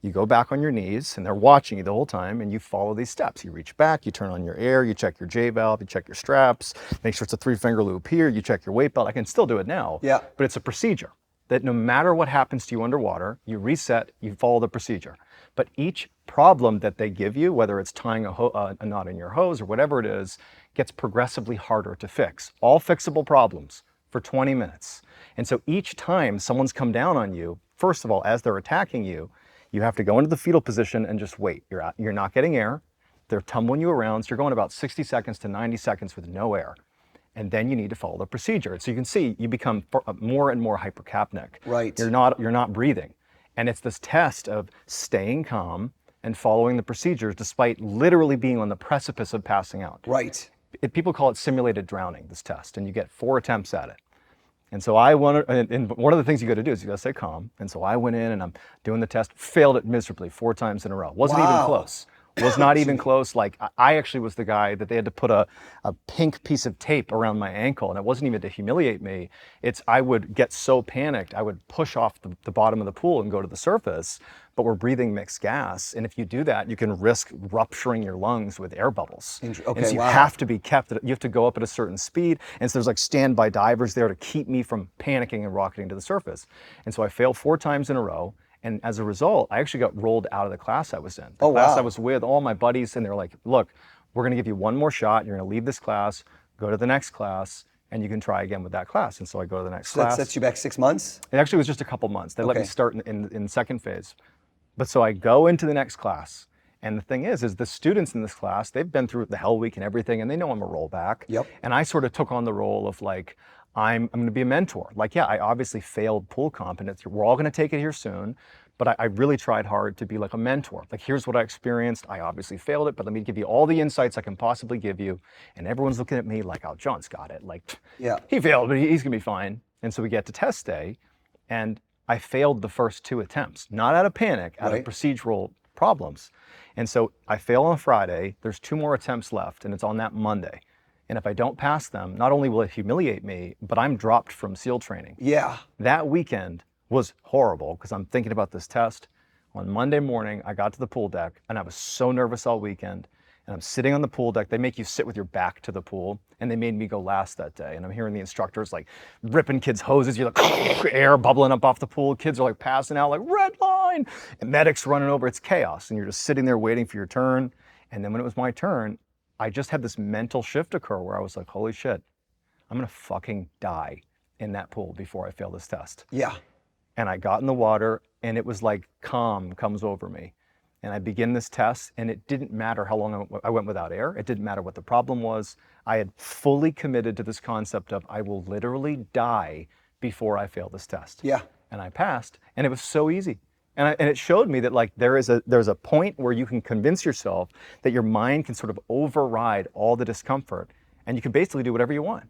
you go back on your knees and they're watching you the whole time and you follow these steps. You reach back, you turn on your air, you check your J valve, you check your straps, make sure it's a 3-finger loop here, you check your weight belt. I can still do it now, Yeah. but it's a procedure that no matter what happens to you underwater, you reset, you follow the procedure. But each problem that they give you, whether it's tying a knot in your hose or whatever it is, gets progressively harder to fix. All fixable problems for 20 minutes. And so each time someone's come down on you, first of all, as they're attacking you, you have to go into the fetal position and just wait. You're not getting air. They're tumbling you around. So you're going about 60 seconds to 90 seconds with no air. And then you need to follow the procedure. So you can see you become more and more hypercapnic. Right. You're not breathing. And it's this test of staying calm and following the procedures despite literally being on the precipice of passing out. Right. People call it simulated drowning, this test, and you get 4 attempts at it. And so and one of the things you got to do is you got to stay calm. And so I went in and I'm doing the test, failed it miserably 4 times in a row. Wasn't even Wow. close. Was not even close. Like I actually was the guy that they had to put a pink piece of tape around my ankle, and it wasn't even to humiliate me. I would get so panicked, I would push off the bottom of the pool and go to the surface, but we're breathing mixed gas. And if you do that, you can risk rupturing your lungs with air bubbles. Okay, and so you wow. have to be you have to go up at a certain speed. And so there's like standby divers there to keep me from panicking and rocketing to the surface. And so I failed 4 times in a row. And as a result, I actually got rolled out of the class I was in. The class wow. I was with, all my buddies, and they're like, look, we're gonna give you one more shot. You're gonna leave this class, go to the next class, and you can try again with that class. And so I go to the next So that class. sets you back 6 months? It actually was just a couple months. They let me Okay. start in second phase. But so I go into the next class. And the thing is the students in this class, they've been through the hell week and everything, and they know I'm a rollback. Yep. And I sort of took on the role of like, I'm gonna be a mentor. Like, yeah, I obviously failed pool competency. We're all gonna take it here soon. But I really tried hard to be like a mentor. Like, here's what I experienced. I obviously failed it, but let me give you all the insights I can possibly give you. And everyone's looking at me like, oh, John's got it. Like, Yeah. he failed, but he's gonna be fine. And so we get to test day, and I failed the first 2 attempts, not out of panic, out Right. of procedural problems. And so I fail on Friday, there's 2 more attempts left, and it's on that Monday. And if I don't pass them, not only will it humiliate me, but I'm dropped from SEAL training. Yeah. That weekend was horrible because I'm thinking about this test. On Monday morning, I got to the pool deck and I was so nervous all weekend. And I'm sitting on the pool deck. They make you sit with your back to the pool, and they made me go last that day. And I'm hearing the instructors like ripping kids' hoses. You're like air bubbling up off the pool. Kids are like passing out like red line, and medics running over. It's chaos. And you're just sitting there waiting for your turn. And then when it was my turn, I just had this mental shift occur where I was like, holy shit, I'm gonna fucking die in that pool before I fail this test. Yeah. And I got in the water, and it was like calm comes over me. And I begin this test, and it didn't matter how long I went without air. It didn't matter what the problem was. I had fully committed to this concept of I will literally die before I fail this test. Yeah. And I passed, and it was so easy. And it showed me that like there's a point where you can convince yourself that your mind can sort of override all the discomfort, and you can basically do whatever you want.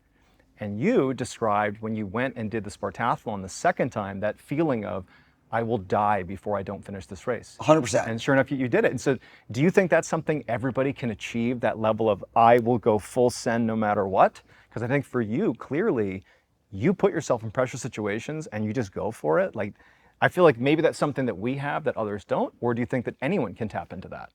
And you described when you went and did the Spartathlon the second time, that feeling of, I will die before I don't finish this race. 100%. And sure enough, you did it. And so do you think that's something everybody can achieve, that level of, I will go full send no matter what? Because I think for you, clearly, you put yourself in pressure situations and you just go for it. Like, I feel like maybe that's something that we have that others don't, or do you think that anyone can tap into that?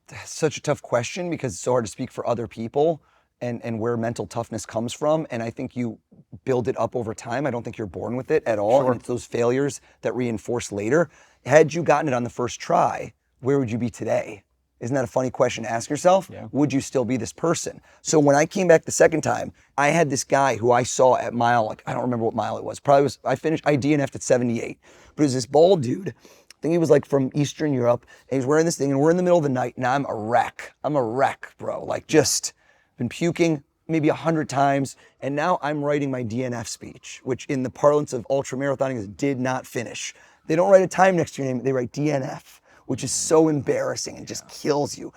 That's such a tough question because it's so hard to speak for other people. And where mental toughness comes from. And I think you build it up over time. I don't think you're born with it at all. Sure. And it's those failures that reinforce later. Had you gotten it on the first try, where would you be today? Isn't that a funny question to ask yourself? Yeah. Would you still be this person? So when I came back the second time, I had this guy who I saw at mile, like I don't remember what mile it was. I DNF'd at 78. But it was this bald dude. think he was like from Eastern Europe, and he's wearing this thing, and we're in the middle of the night, and I'm a wreck. I'm a wreck, bro. Like, just been puking maybe 100 times, and now I'm writing my DNF speech, which in the parlance of ultramarathoning is did not finish. They don't write a time next to your name, they write DNF, which is so embarrassing and just kills you.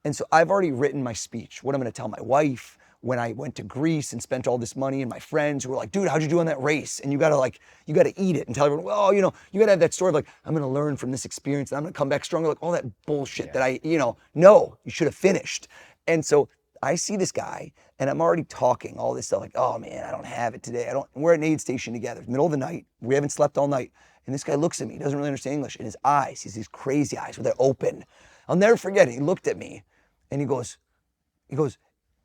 And so I've already written my speech, what I'm gonna tell my wife when I went to Greece and spent all this money, and my friends who were like, dude, how'd you do on that race? And you gotta eat it and tell everyone, well, you gotta have that story of like, I'm gonna learn from this experience and I'm gonna come back stronger, like all that bullshit that no, you should have finished. And so I see this guy and I'm already talking all this stuff like, oh man, I don't have it today. We're at an aid station together, middle of the night. We haven't slept all night. And this guy looks at me, he doesn't really understand English. In his eyes, he's these crazy eyes where they're open. I'll never forget it. He looked at me and he goes,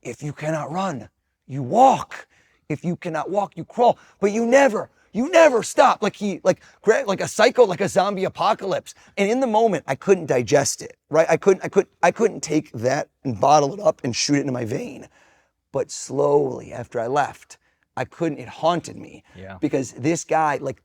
if you cannot run, you walk. If you cannot walk, you crawl. But you never stop. Like a psycho, like a zombie apocalypse. And in the moment, I couldn't digest it, right? I couldn't take that and bottle it up and shoot it into my vein. But slowly after I left, it haunted me. Yeah. Because this guy, like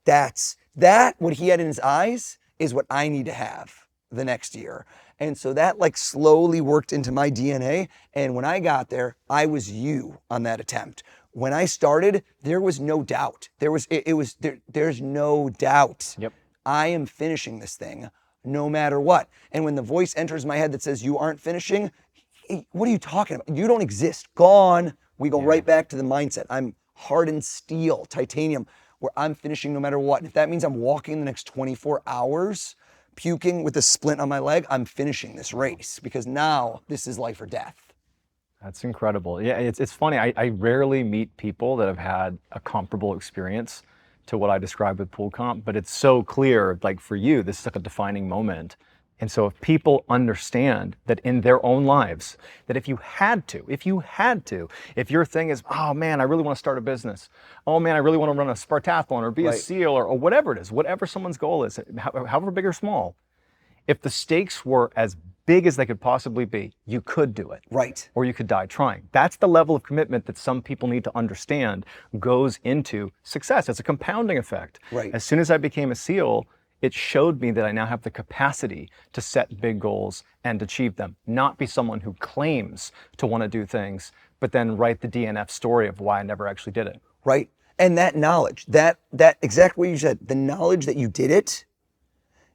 what he had in his eyes is what I need to have the next year. And so that like slowly worked into my DNA. And when I got there, I was you on that attempt. When I started, there was no doubt. There's no doubt. Yep. I am finishing this thing no matter what. And when the voice enters my head that says you aren't finishing, hey, what are you talking about? You don't exist. Gone. We go right back to the mindset. I'm hardened steel, titanium, where I'm finishing no matter what. And if that means I'm walking the next 24 hours, puking with a splint on my leg, I'm finishing this race because now this is life or death. That's incredible. Yeah, it's funny. I rarely meet people that have had a comparable experience to what I described with pool comp, but it's so clear, like for you, this is like a defining moment. And so if people understand that in their own lives, that if your thing is, oh man, I really want to start a business. Oh man, I really want to run a Spartathlon or be a SEAL or whatever it is, whatever someone's goal is, however big or small, if the stakes were as big as they could possibly be, you could do it. Right. Or you could die trying. That's the level of commitment that some people need to understand goes into success. It's a compounding effect. Right. As soon as I became a SEAL, it showed me that I now have the capacity to set big goals and achieve them, not be someone who claims to want to do things, but then write the DNF story of why I never actually did it. Right. And that knowledge, that exact way you said, the knowledge that you did it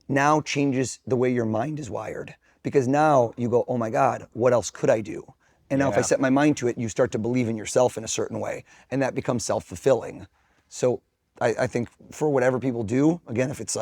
now changes the way your mind is wired. Because now you go, oh my God, what else could I do? And now if I set my mind to it, you start to believe in yourself in a certain way, and that becomes self-fulfilling. So I think for whatever people do, again, if it's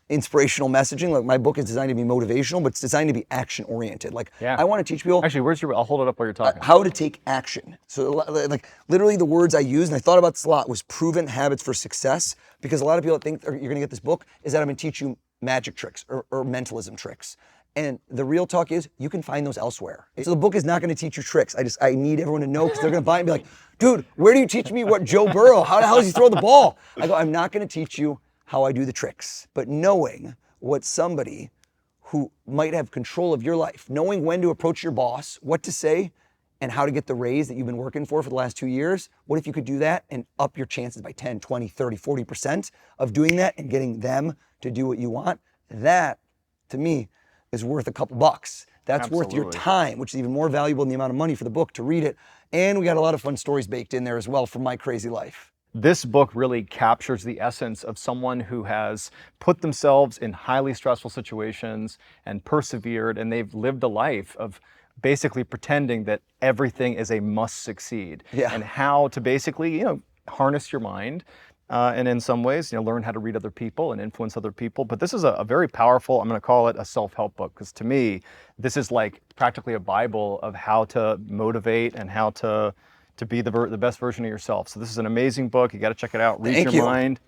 inspirational messaging, like my book is designed to be motivational, but it's designed to be action-oriented. Like I want to teach people. Actually, I'll hold it up while you're talking. How to take action. So like literally the words I use, and I thought about this a lot, was proven habits for success. Because a lot of people think you're going to get this book is that I'm going to teach you magic tricks or mentalism tricks. And the real talk is you can find those elsewhere. So the book is not going to teach you tricks. I need everyone to know because they're going to buy it and be like, dude, where do you teach me what Joe Burrow, how the hell does he throw the ball? I go, I'm not going to teach you how I do the tricks, but knowing what somebody who might have control of your life, knowing when to approach your boss, what to say, and how to get the raise that you've been working for the last 2 years, what if you could do that and up your chances by 10, 20, 30, 40% of doing that and getting them to do what you want? That, to me, is worth a couple bucks. That's worth your time, which is even more valuable than the amount of money for the book to read it. And we got a lot of fun stories baked in there as well from my crazy life. This book really captures the essence of someone who has put themselves in highly stressful situations and persevered, and they've lived a life of basically pretending that everything is a must succeed. And how to basically, harness your mind. And in some ways, learn how to read other people and influence other people. But this is a very powerful, I'm going to call it a self-help book, because to me, this is like practically a Bible of how to motivate and how to be the best version of yourself. So this is an amazing book. You got to check it out. Read your mind.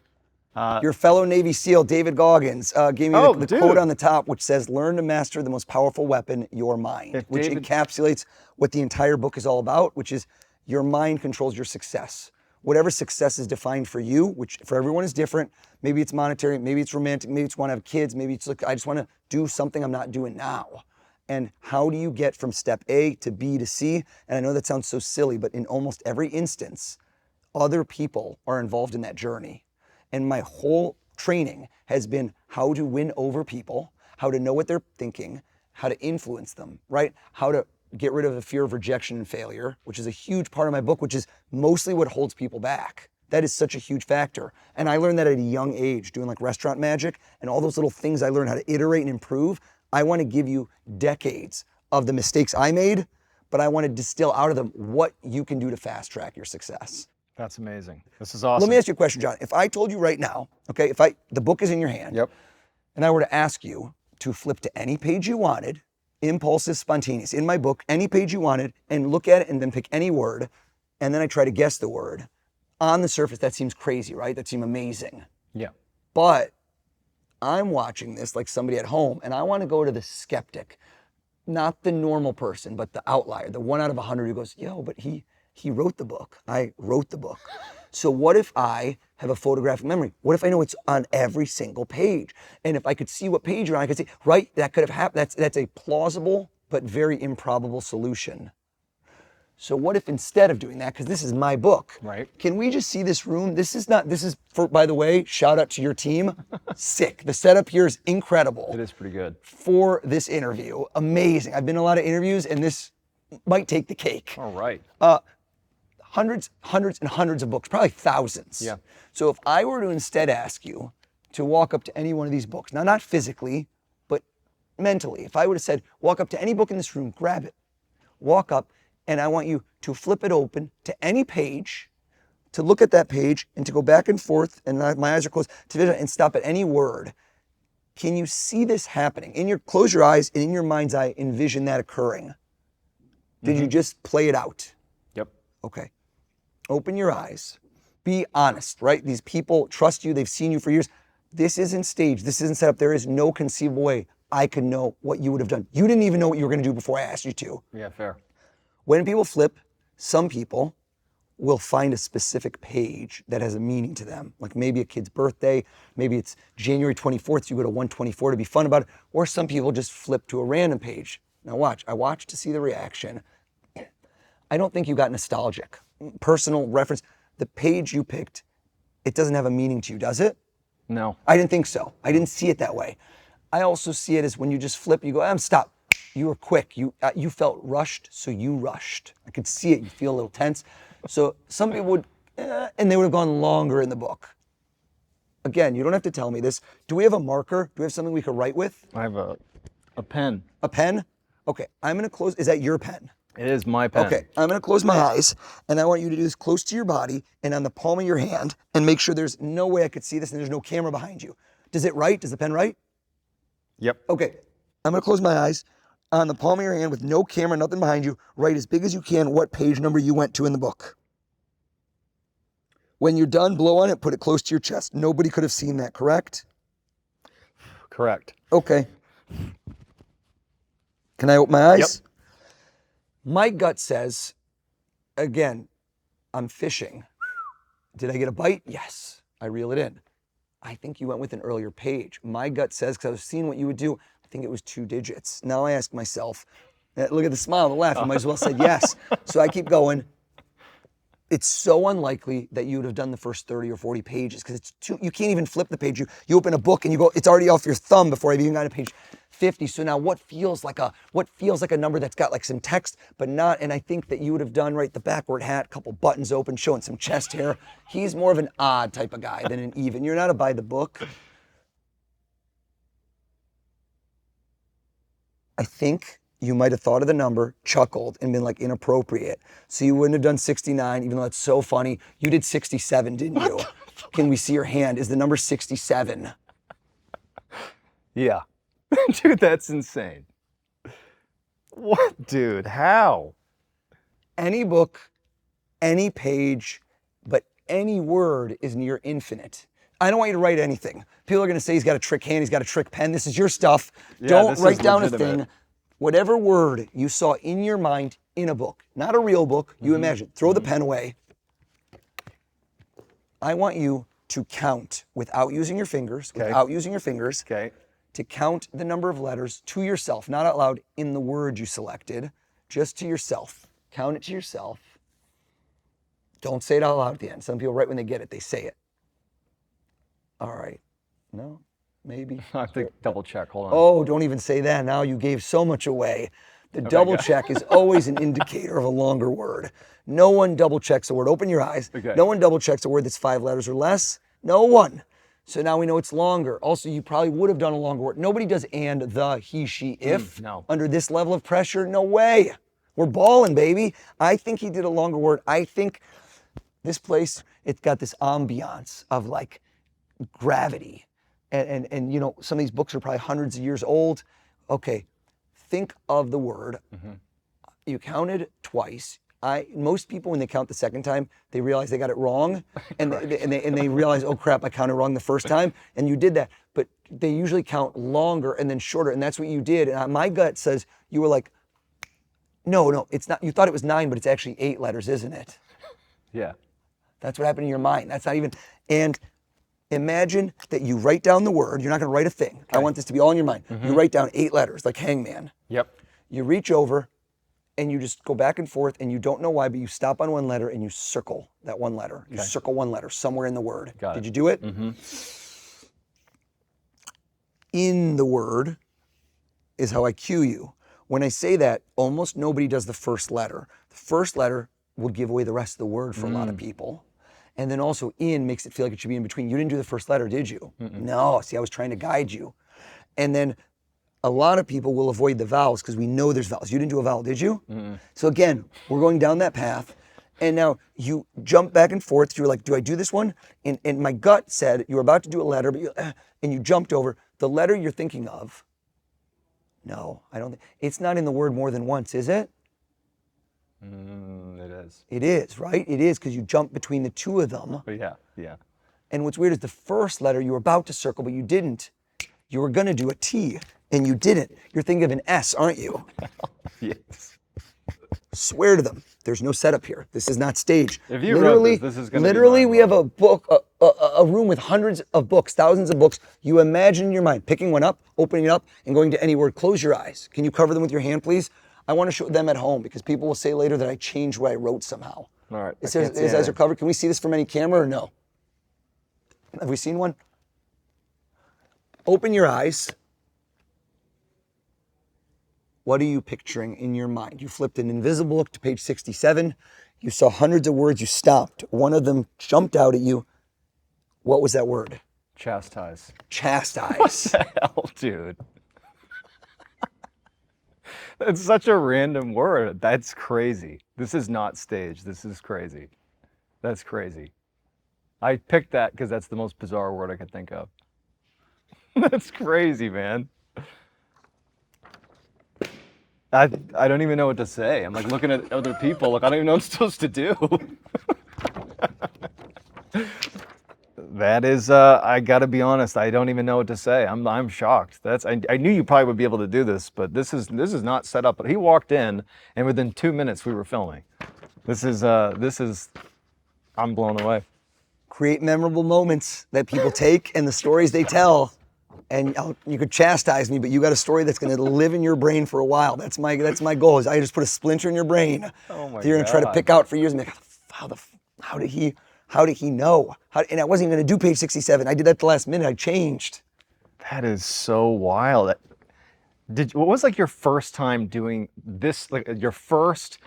Your fellow Navy SEAL, David Goggins, gave me the quote on the top, which says, learn to master the most powerful weapon, your mind, which encapsulates what the entire book is all about, which is your mind controls your success. Whatever success is defined for you, which for everyone is different. Maybe it's monetary, maybe it's romantic, maybe it's want to have kids, maybe it's like, I just want to do something I'm not doing now. And how do you get from step A to B to C? And I know that sounds so silly, but in almost every instance, other people are involved in that journey. And my whole training has been, how to win over people, how to know what they're thinking, how to influence them, right? How to get rid of the fear of rejection and failure, which is a huge part of my book, which is mostly what holds people back. That is such a huge factor. And I learned that at a young age, doing like restaurant magic and all those little things I learned how to iterate and improve. I want to give you decades of the mistakes I made, but I want to distill out of them what you can do to fast track your success. That's amazing. This is awesome. Let me ask you a question, John. If I told you right now, okay, the book is in your hand, Yep. and I were to ask you to flip to any page you wanted, impulsive, spontaneous, in my book, any page you wanted, and look at it and then pick any word, and then I try to guess the word. On the surface, that seems crazy, right? That seems amazing. Yeah. But I'm watching this like somebody at home, and I want to go to the skeptic, not the normal person, but the outlier, the 1 out of 100 who goes, yo, but he wrote the book. I wrote the book. So what if I have a photographic memory? What if I know it's on every single page? And if I could see what page you're on, I could see, right, that could have happened. That's a plausible but very improbable solution. So what if instead of doing that, because this is my book, Right. Can we just see this room? This is, for, by the way, shout out to your team, sick. The setup here is incredible. It is pretty good. For this interview, amazing. I've been in a lot of interviews and this might take the cake. All right. Hundreds and hundreds of books, probably thousands. Yeah. So if I were to instead ask you to walk up to any one of these books, now not physically, but mentally, if I would have said, walk up to any book in this room, grab it, walk up, and I want you to flip it open to any page, to look at that page and to go back and forth, and my eyes are closed, to visit and stop at any word. Can you see this happening? Close your eyes and in your mind's eye, envision that occurring. Did you just play it out? Yep. Okay. Open your eyes. Be honest, right? These people trust you. They've seen you for years. This isn't staged. This isn't set up. There is no conceivable way I could know what you would have done. You didn't even know what you were going to do before I asked you to. Yeah, fair. When people flip, some people will find a specific page that has a meaning to them. Like maybe a kid's birthday, maybe it's January 24th, so you go to 124 to be fun about it. Or some people just flip to a random page. Now watch, I watch to see the reaction. I don't think you got nostalgic. Personal reference, the page you picked, it doesn't have a meaning to you, does it? No. I didn't think so. I didn't see it that way. I also see it as when you just flip, you go, stop. You were quick. You felt rushed, so you rushed. I could see it. You feel a little tense. So some people would, and they would have gone longer in the book. Again, you don't have to tell me this. Do we have a marker? Do we have something we could write with? I have a pen. A pen? Okay, I'm gonna close. Is that your pen? It is my pen. Okay, I'm gonna close my eyes, and I want you to do this close to your body and on the palm of your hand, and make sure there's no way I could see this and there's no camera behind you. Does it write? Does the pen write? Yep. Okay, I'm gonna close my eyes. On the palm of your hand with no camera, nothing behind you, write as big as you can what page number you went to in the book. When you're done, blow on it, put it close to your chest. Nobody could have seen that, correct? Correct. Okay. Can I open my eyes? Yep. My gut says, again, I'm fishing. Did I get a bite? Yes. I reel it in. I think you went with an earlier page. My gut says, because I was seeing what you would do, I think it was 2 digits. Now I ask myself, look at the smile, the laugh, I might as well said yes. So I keep going. It's so unlikely that you would have done the first 30 or 40 pages because it's too, you can't even flip the page. You open a book and you go, it's already off your thumb before I've even got to page 50. So now what feels like a number that's got like some text, but not, and I think that you would have done, right, the backward hat, couple buttons open, showing some chest hair. He's more of an odd type of guy than an even. You're not a by the book. I think you might have thought of the number, chuckled, and been like inappropriate. So you wouldn't have done 69, even though it's so funny. You did 67, didn't you? Can we see your hand? Is the number 67? Yeah. Dude, that's insane. What, dude? How? Any book, any page, but any word is near infinite. I don't want you to write anything. People are going to say he's got a trick hand, he's got a trick pen. This is your stuff. Yeah, don't this write is down legitimate. a thing. Whatever word you saw in your mind in a book, not a real book, you imagine. Throw the pen away. I want you to count without using your fingers, Okay. to count the number of letters to yourself, not out loud in the word you selected, just to yourself. Count it to yourself. Don't say it out loud at the end. Some people, right when they get it, they say it. All right. No? maybe. I have to double check. Hold on. Oh, don't even say that. Now you gave so much away. The double check is always an indicator of a longer word. No one double checks a word. Open your eyes. Okay. No one double checks a word that's 5 letters or less. No one. So now we know it's longer. Also, you probably would have done a longer word. Nobody does and, the, he, she, if. No. Under this level of pressure, no way. We're balling, baby. I think he did a longer word. I think this place, it's got this ambiance of like gravity. And you know, some of these books are probably hundreds of years old. Okay, think of the word. You counted twice. Most people, when they count the second time, they realize they got it wrong, and they realize, oh crap, I counted wrong the first time, and you did that. But they usually count longer and then shorter, and that's what you did. And my gut says you were like, no, it's not. You thought it was 9, but it's actually 8 letters, isn't it? Yeah. That's what happened in your mind. That's not even. And imagine that you write down the word. You're not going to write a thing. Okay. I want this to be all in your mind. You write down 8 letters, like hangman. Yep. You reach over, and you just go back and forth, and you don't know why, but you stop on one letter and you circle that one letter. You circle one letter somewhere in the word. Got it. Did you do it? In the word is how I cue you. When I say that, almost nobody does the first letter. The first letter will give away the rest of the word for a lot of people. And then also in makes it feel like it should be in between. You didn't do the first letter, did you? No, see, I was trying to guide you. And then a lot of people will avoid the vowels because we know there's vowels. You didn't do a vowel, did you? So again, we're going down that path. And now you jump back and forth. You're like, do I do this one? And my gut said you were about to do a letter, but and you jumped over. The letter you're thinking of, no, I don't think, it's not in the word more than once, is it? It is. It is, right? It is because you jump between the two of them. But yeah. And what's weird is the first letter you were about to circle, but you didn't. You were going to do a T, and you didn't. You're thinking of an S, aren't you? Yes. Swear to them. There's no setup here. This is not stage. If you wrote this is going to be literally, we have mind-blowing. a book, a room with hundreds of books, thousands of books. You imagine in your mind picking one up, opening it up, and going to any word. Close your eyes. Can you cover them with your hand, please? I want to show them at home because people will say later that I changed what I wrote somehow. All right. His eyes are covered. Can we see this from any camera or no? Have we seen one? Open your eyes. What are you picturing in your mind? You flipped an invisible book to page 67. You saw hundreds of words. You stopped. One of them jumped out at you. What was that word? Chastise. Chastise. What the hell, dude? It's such a random word. That's crazy. This is not staged. This is crazy. That's crazy. I picked that because that's the most bizarre word I could think of. That's crazy, man. I don't even know what to say. I'm like looking at other people. Like I don't even know what I'm supposed to do. That is, I gotta be honest. I don't even know what to say. I'm shocked. I knew you probably would be able to do this, but this is not set up. But he walked in, and within 2 minutes we were filming. This is, I'm blown away. Create memorable moments that people take and the stories they tell. And you could chastise me, but you got a story that's going to live in your brain for a while. That's my goal. Is I just put a splinter in your brain Oh my that you're going to try to pick out for years. And be like, how did he know? And I wasn't even going to do page 67. I did that at the last minute. I changed. That is so wild. What was like your first time doing this? Like your first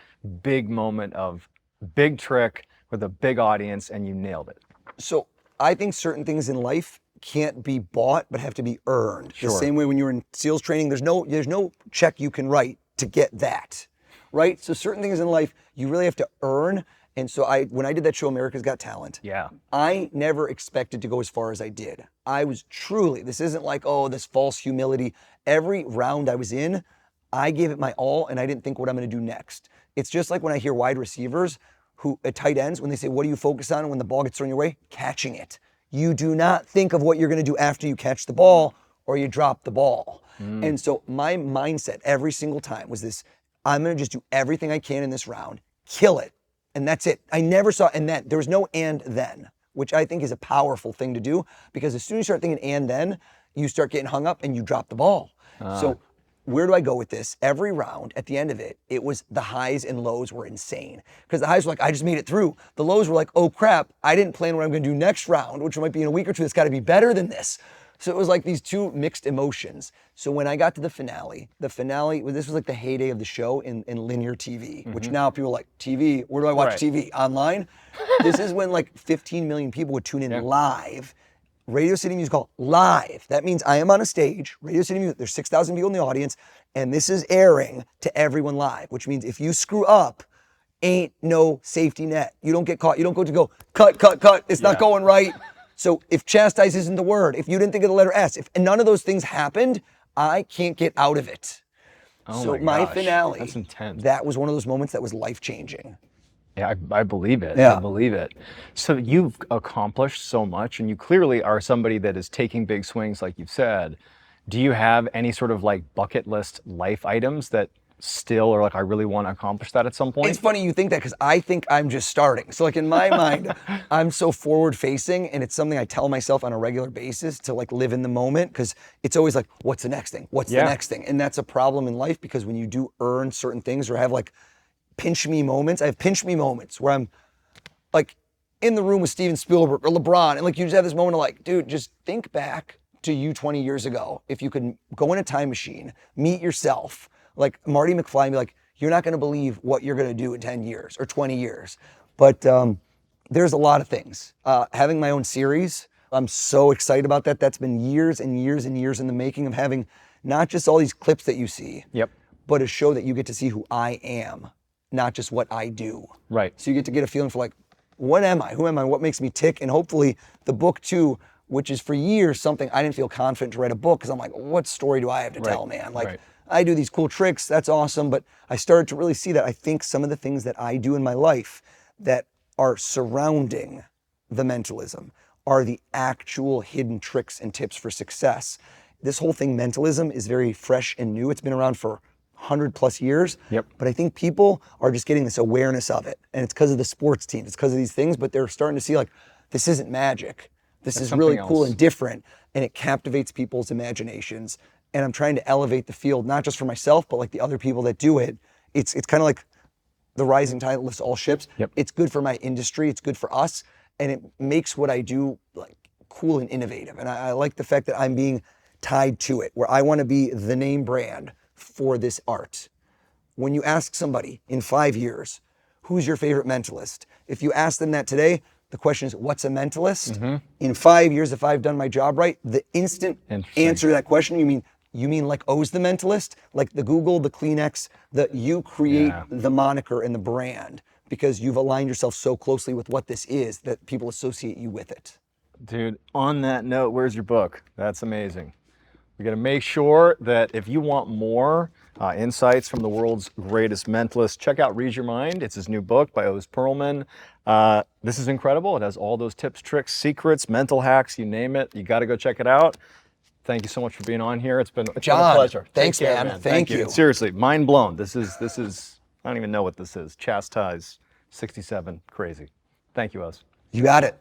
big moment of big trick with a big audience, and you nailed it. So I think certain things in life can't be bought, but have to be earned. Sure. The same way when you're in SEALs training, there's no check you can write to get that, right? So certain things in life you really have to earn. And so when I did that show, America's Got Talent, Yeah. I never expected to go as far as I did. I was truly, this isn't like, oh, this false humility. Every round I was in, I gave it my all, and I didn't think what I'm going to do next. It's just like when I hear wide receivers who at tight ends, when they say, what do you focus on when the ball gets thrown your way? Catching it. You do not think of what you're going to do after you catch the ball or you drop the ball. And so my mindset every single time was this, I'm going to just do everything I can in this round, kill it. And that's it. I never saw, and then, there was no and then, which I think is a powerful thing to do, because as soon as you start thinking and then, you start getting hung up and you drop the ball. So where do I go with this? Every round, at the end of it, it was the highs and lows were insane. Because the highs were like, I just made it through. The lows were like, oh crap, I didn't plan what I'm going to do next round, which might be in a week or two. It's got to be better than this. So it was like these two mixed emotions. So when I got to the finale, this was like the heyday of the show in linear TV, which now people are like, TV, where do I watch Right. TV? Online? This is when like 15 million people would tune in live. Radio City Music Hall live. That means I am on a stage, Radio City Music, there's 6,000 people in the audience, and this is airing to everyone live, which means if you screw up, ain't no safety net. You don't get caught. You don't go, cut. It's not going right. So if chastise isn't the word, if you didn't think of the letter S, if none of those things happened, I can't get out of it. Oh So my gosh, finale, that's intense. that was one of those moments that was life-changing. Yeah, I believe it. Yeah. I believe it. So you've accomplished so much, and you clearly are somebody that is taking big swings, like you've said. Do you have any sort of like bucket list life items that still are like, I really want to accomplish that at some point? It's funny you think that because I think I'm just starting. So like in my mind, I'm so forward facing, and it's something I tell myself on a regular basis to like live in the moment, because it's always like, what's the next thing? What's the next thing? And that's a problem in life, because when you do earn certain things or have like pinch me moments, I have pinch me moments where I'm like in the room with Steven Spielberg or LeBron, and like you just have this moment of like, dude, just think back to you 20 years ago. If you could go in a time machine, meet yourself, like Marty McFly, and be like, you're not gonna believe what you're gonna do in 10 years or 20 years. But there's a lot of things. Having my own series, I'm so excited about that. That's been years and years and years in the making, of having not just all these clips that you see, but a show that you get to see who I am, not just what I do. Right. So you get to get a feeling for like, what am I? Who am I? What makes me tick? And hopefully the book too, which is for years something I didn't feel confident to write a book, because I'm like, what story do I have to tell, man? Like, I do these cool tricks, that's awesome, but I started to really see that I think some of the things that I do in my life that are surrounding the mentalism are the actual hidden tricks and tips for success. This whole thing, mentalism, is very fresh and new. It's been around for 100+ years, but I think people are just getting this awareness of it. And it's because of the sports teams, it's because of these things, but they're starting to see like, this isn't magic. This is really cool and different, and it captivates people's imaginations. And I'm trying to elevate the field, not just for myself, but like the other people that do it. It's kind of like the rising tide lifts all ships. It's good for my industry, it's good for us, and it makes what I do like cool and innovative. And I like the fact that I'm being tied to it, where I want to be the name brand for this art. When you ask somebody in 5 years, who's your favorite mentalist? If you ask them that today, the question is, what's a mentalist? In 5 years, if I've done my job right, the instant answer to that question, you mean like O's the mentalist? Like the Google, the Kleenex, you create the moniker and the brand, because you've aligned yourself so closely with what this is that people associate you with it. Dude, on that note, where's your book? That's amazing. We got to make sure that if you want more insights from the world's greatest mentalist, check out Read Your Mind. It's his new book by Oz Pearlman. This is incredible. It has all those tips, tricks, secrets, mental hacks, you name it. You got to go check it out. Thank you so much for being on here. It's been a pleasure. Thanks, Take care, man. Thank you. Seriously, mind blown. This is, I don't even know what this is. Chastise 67, crazy. Thank you, Oz. You got it.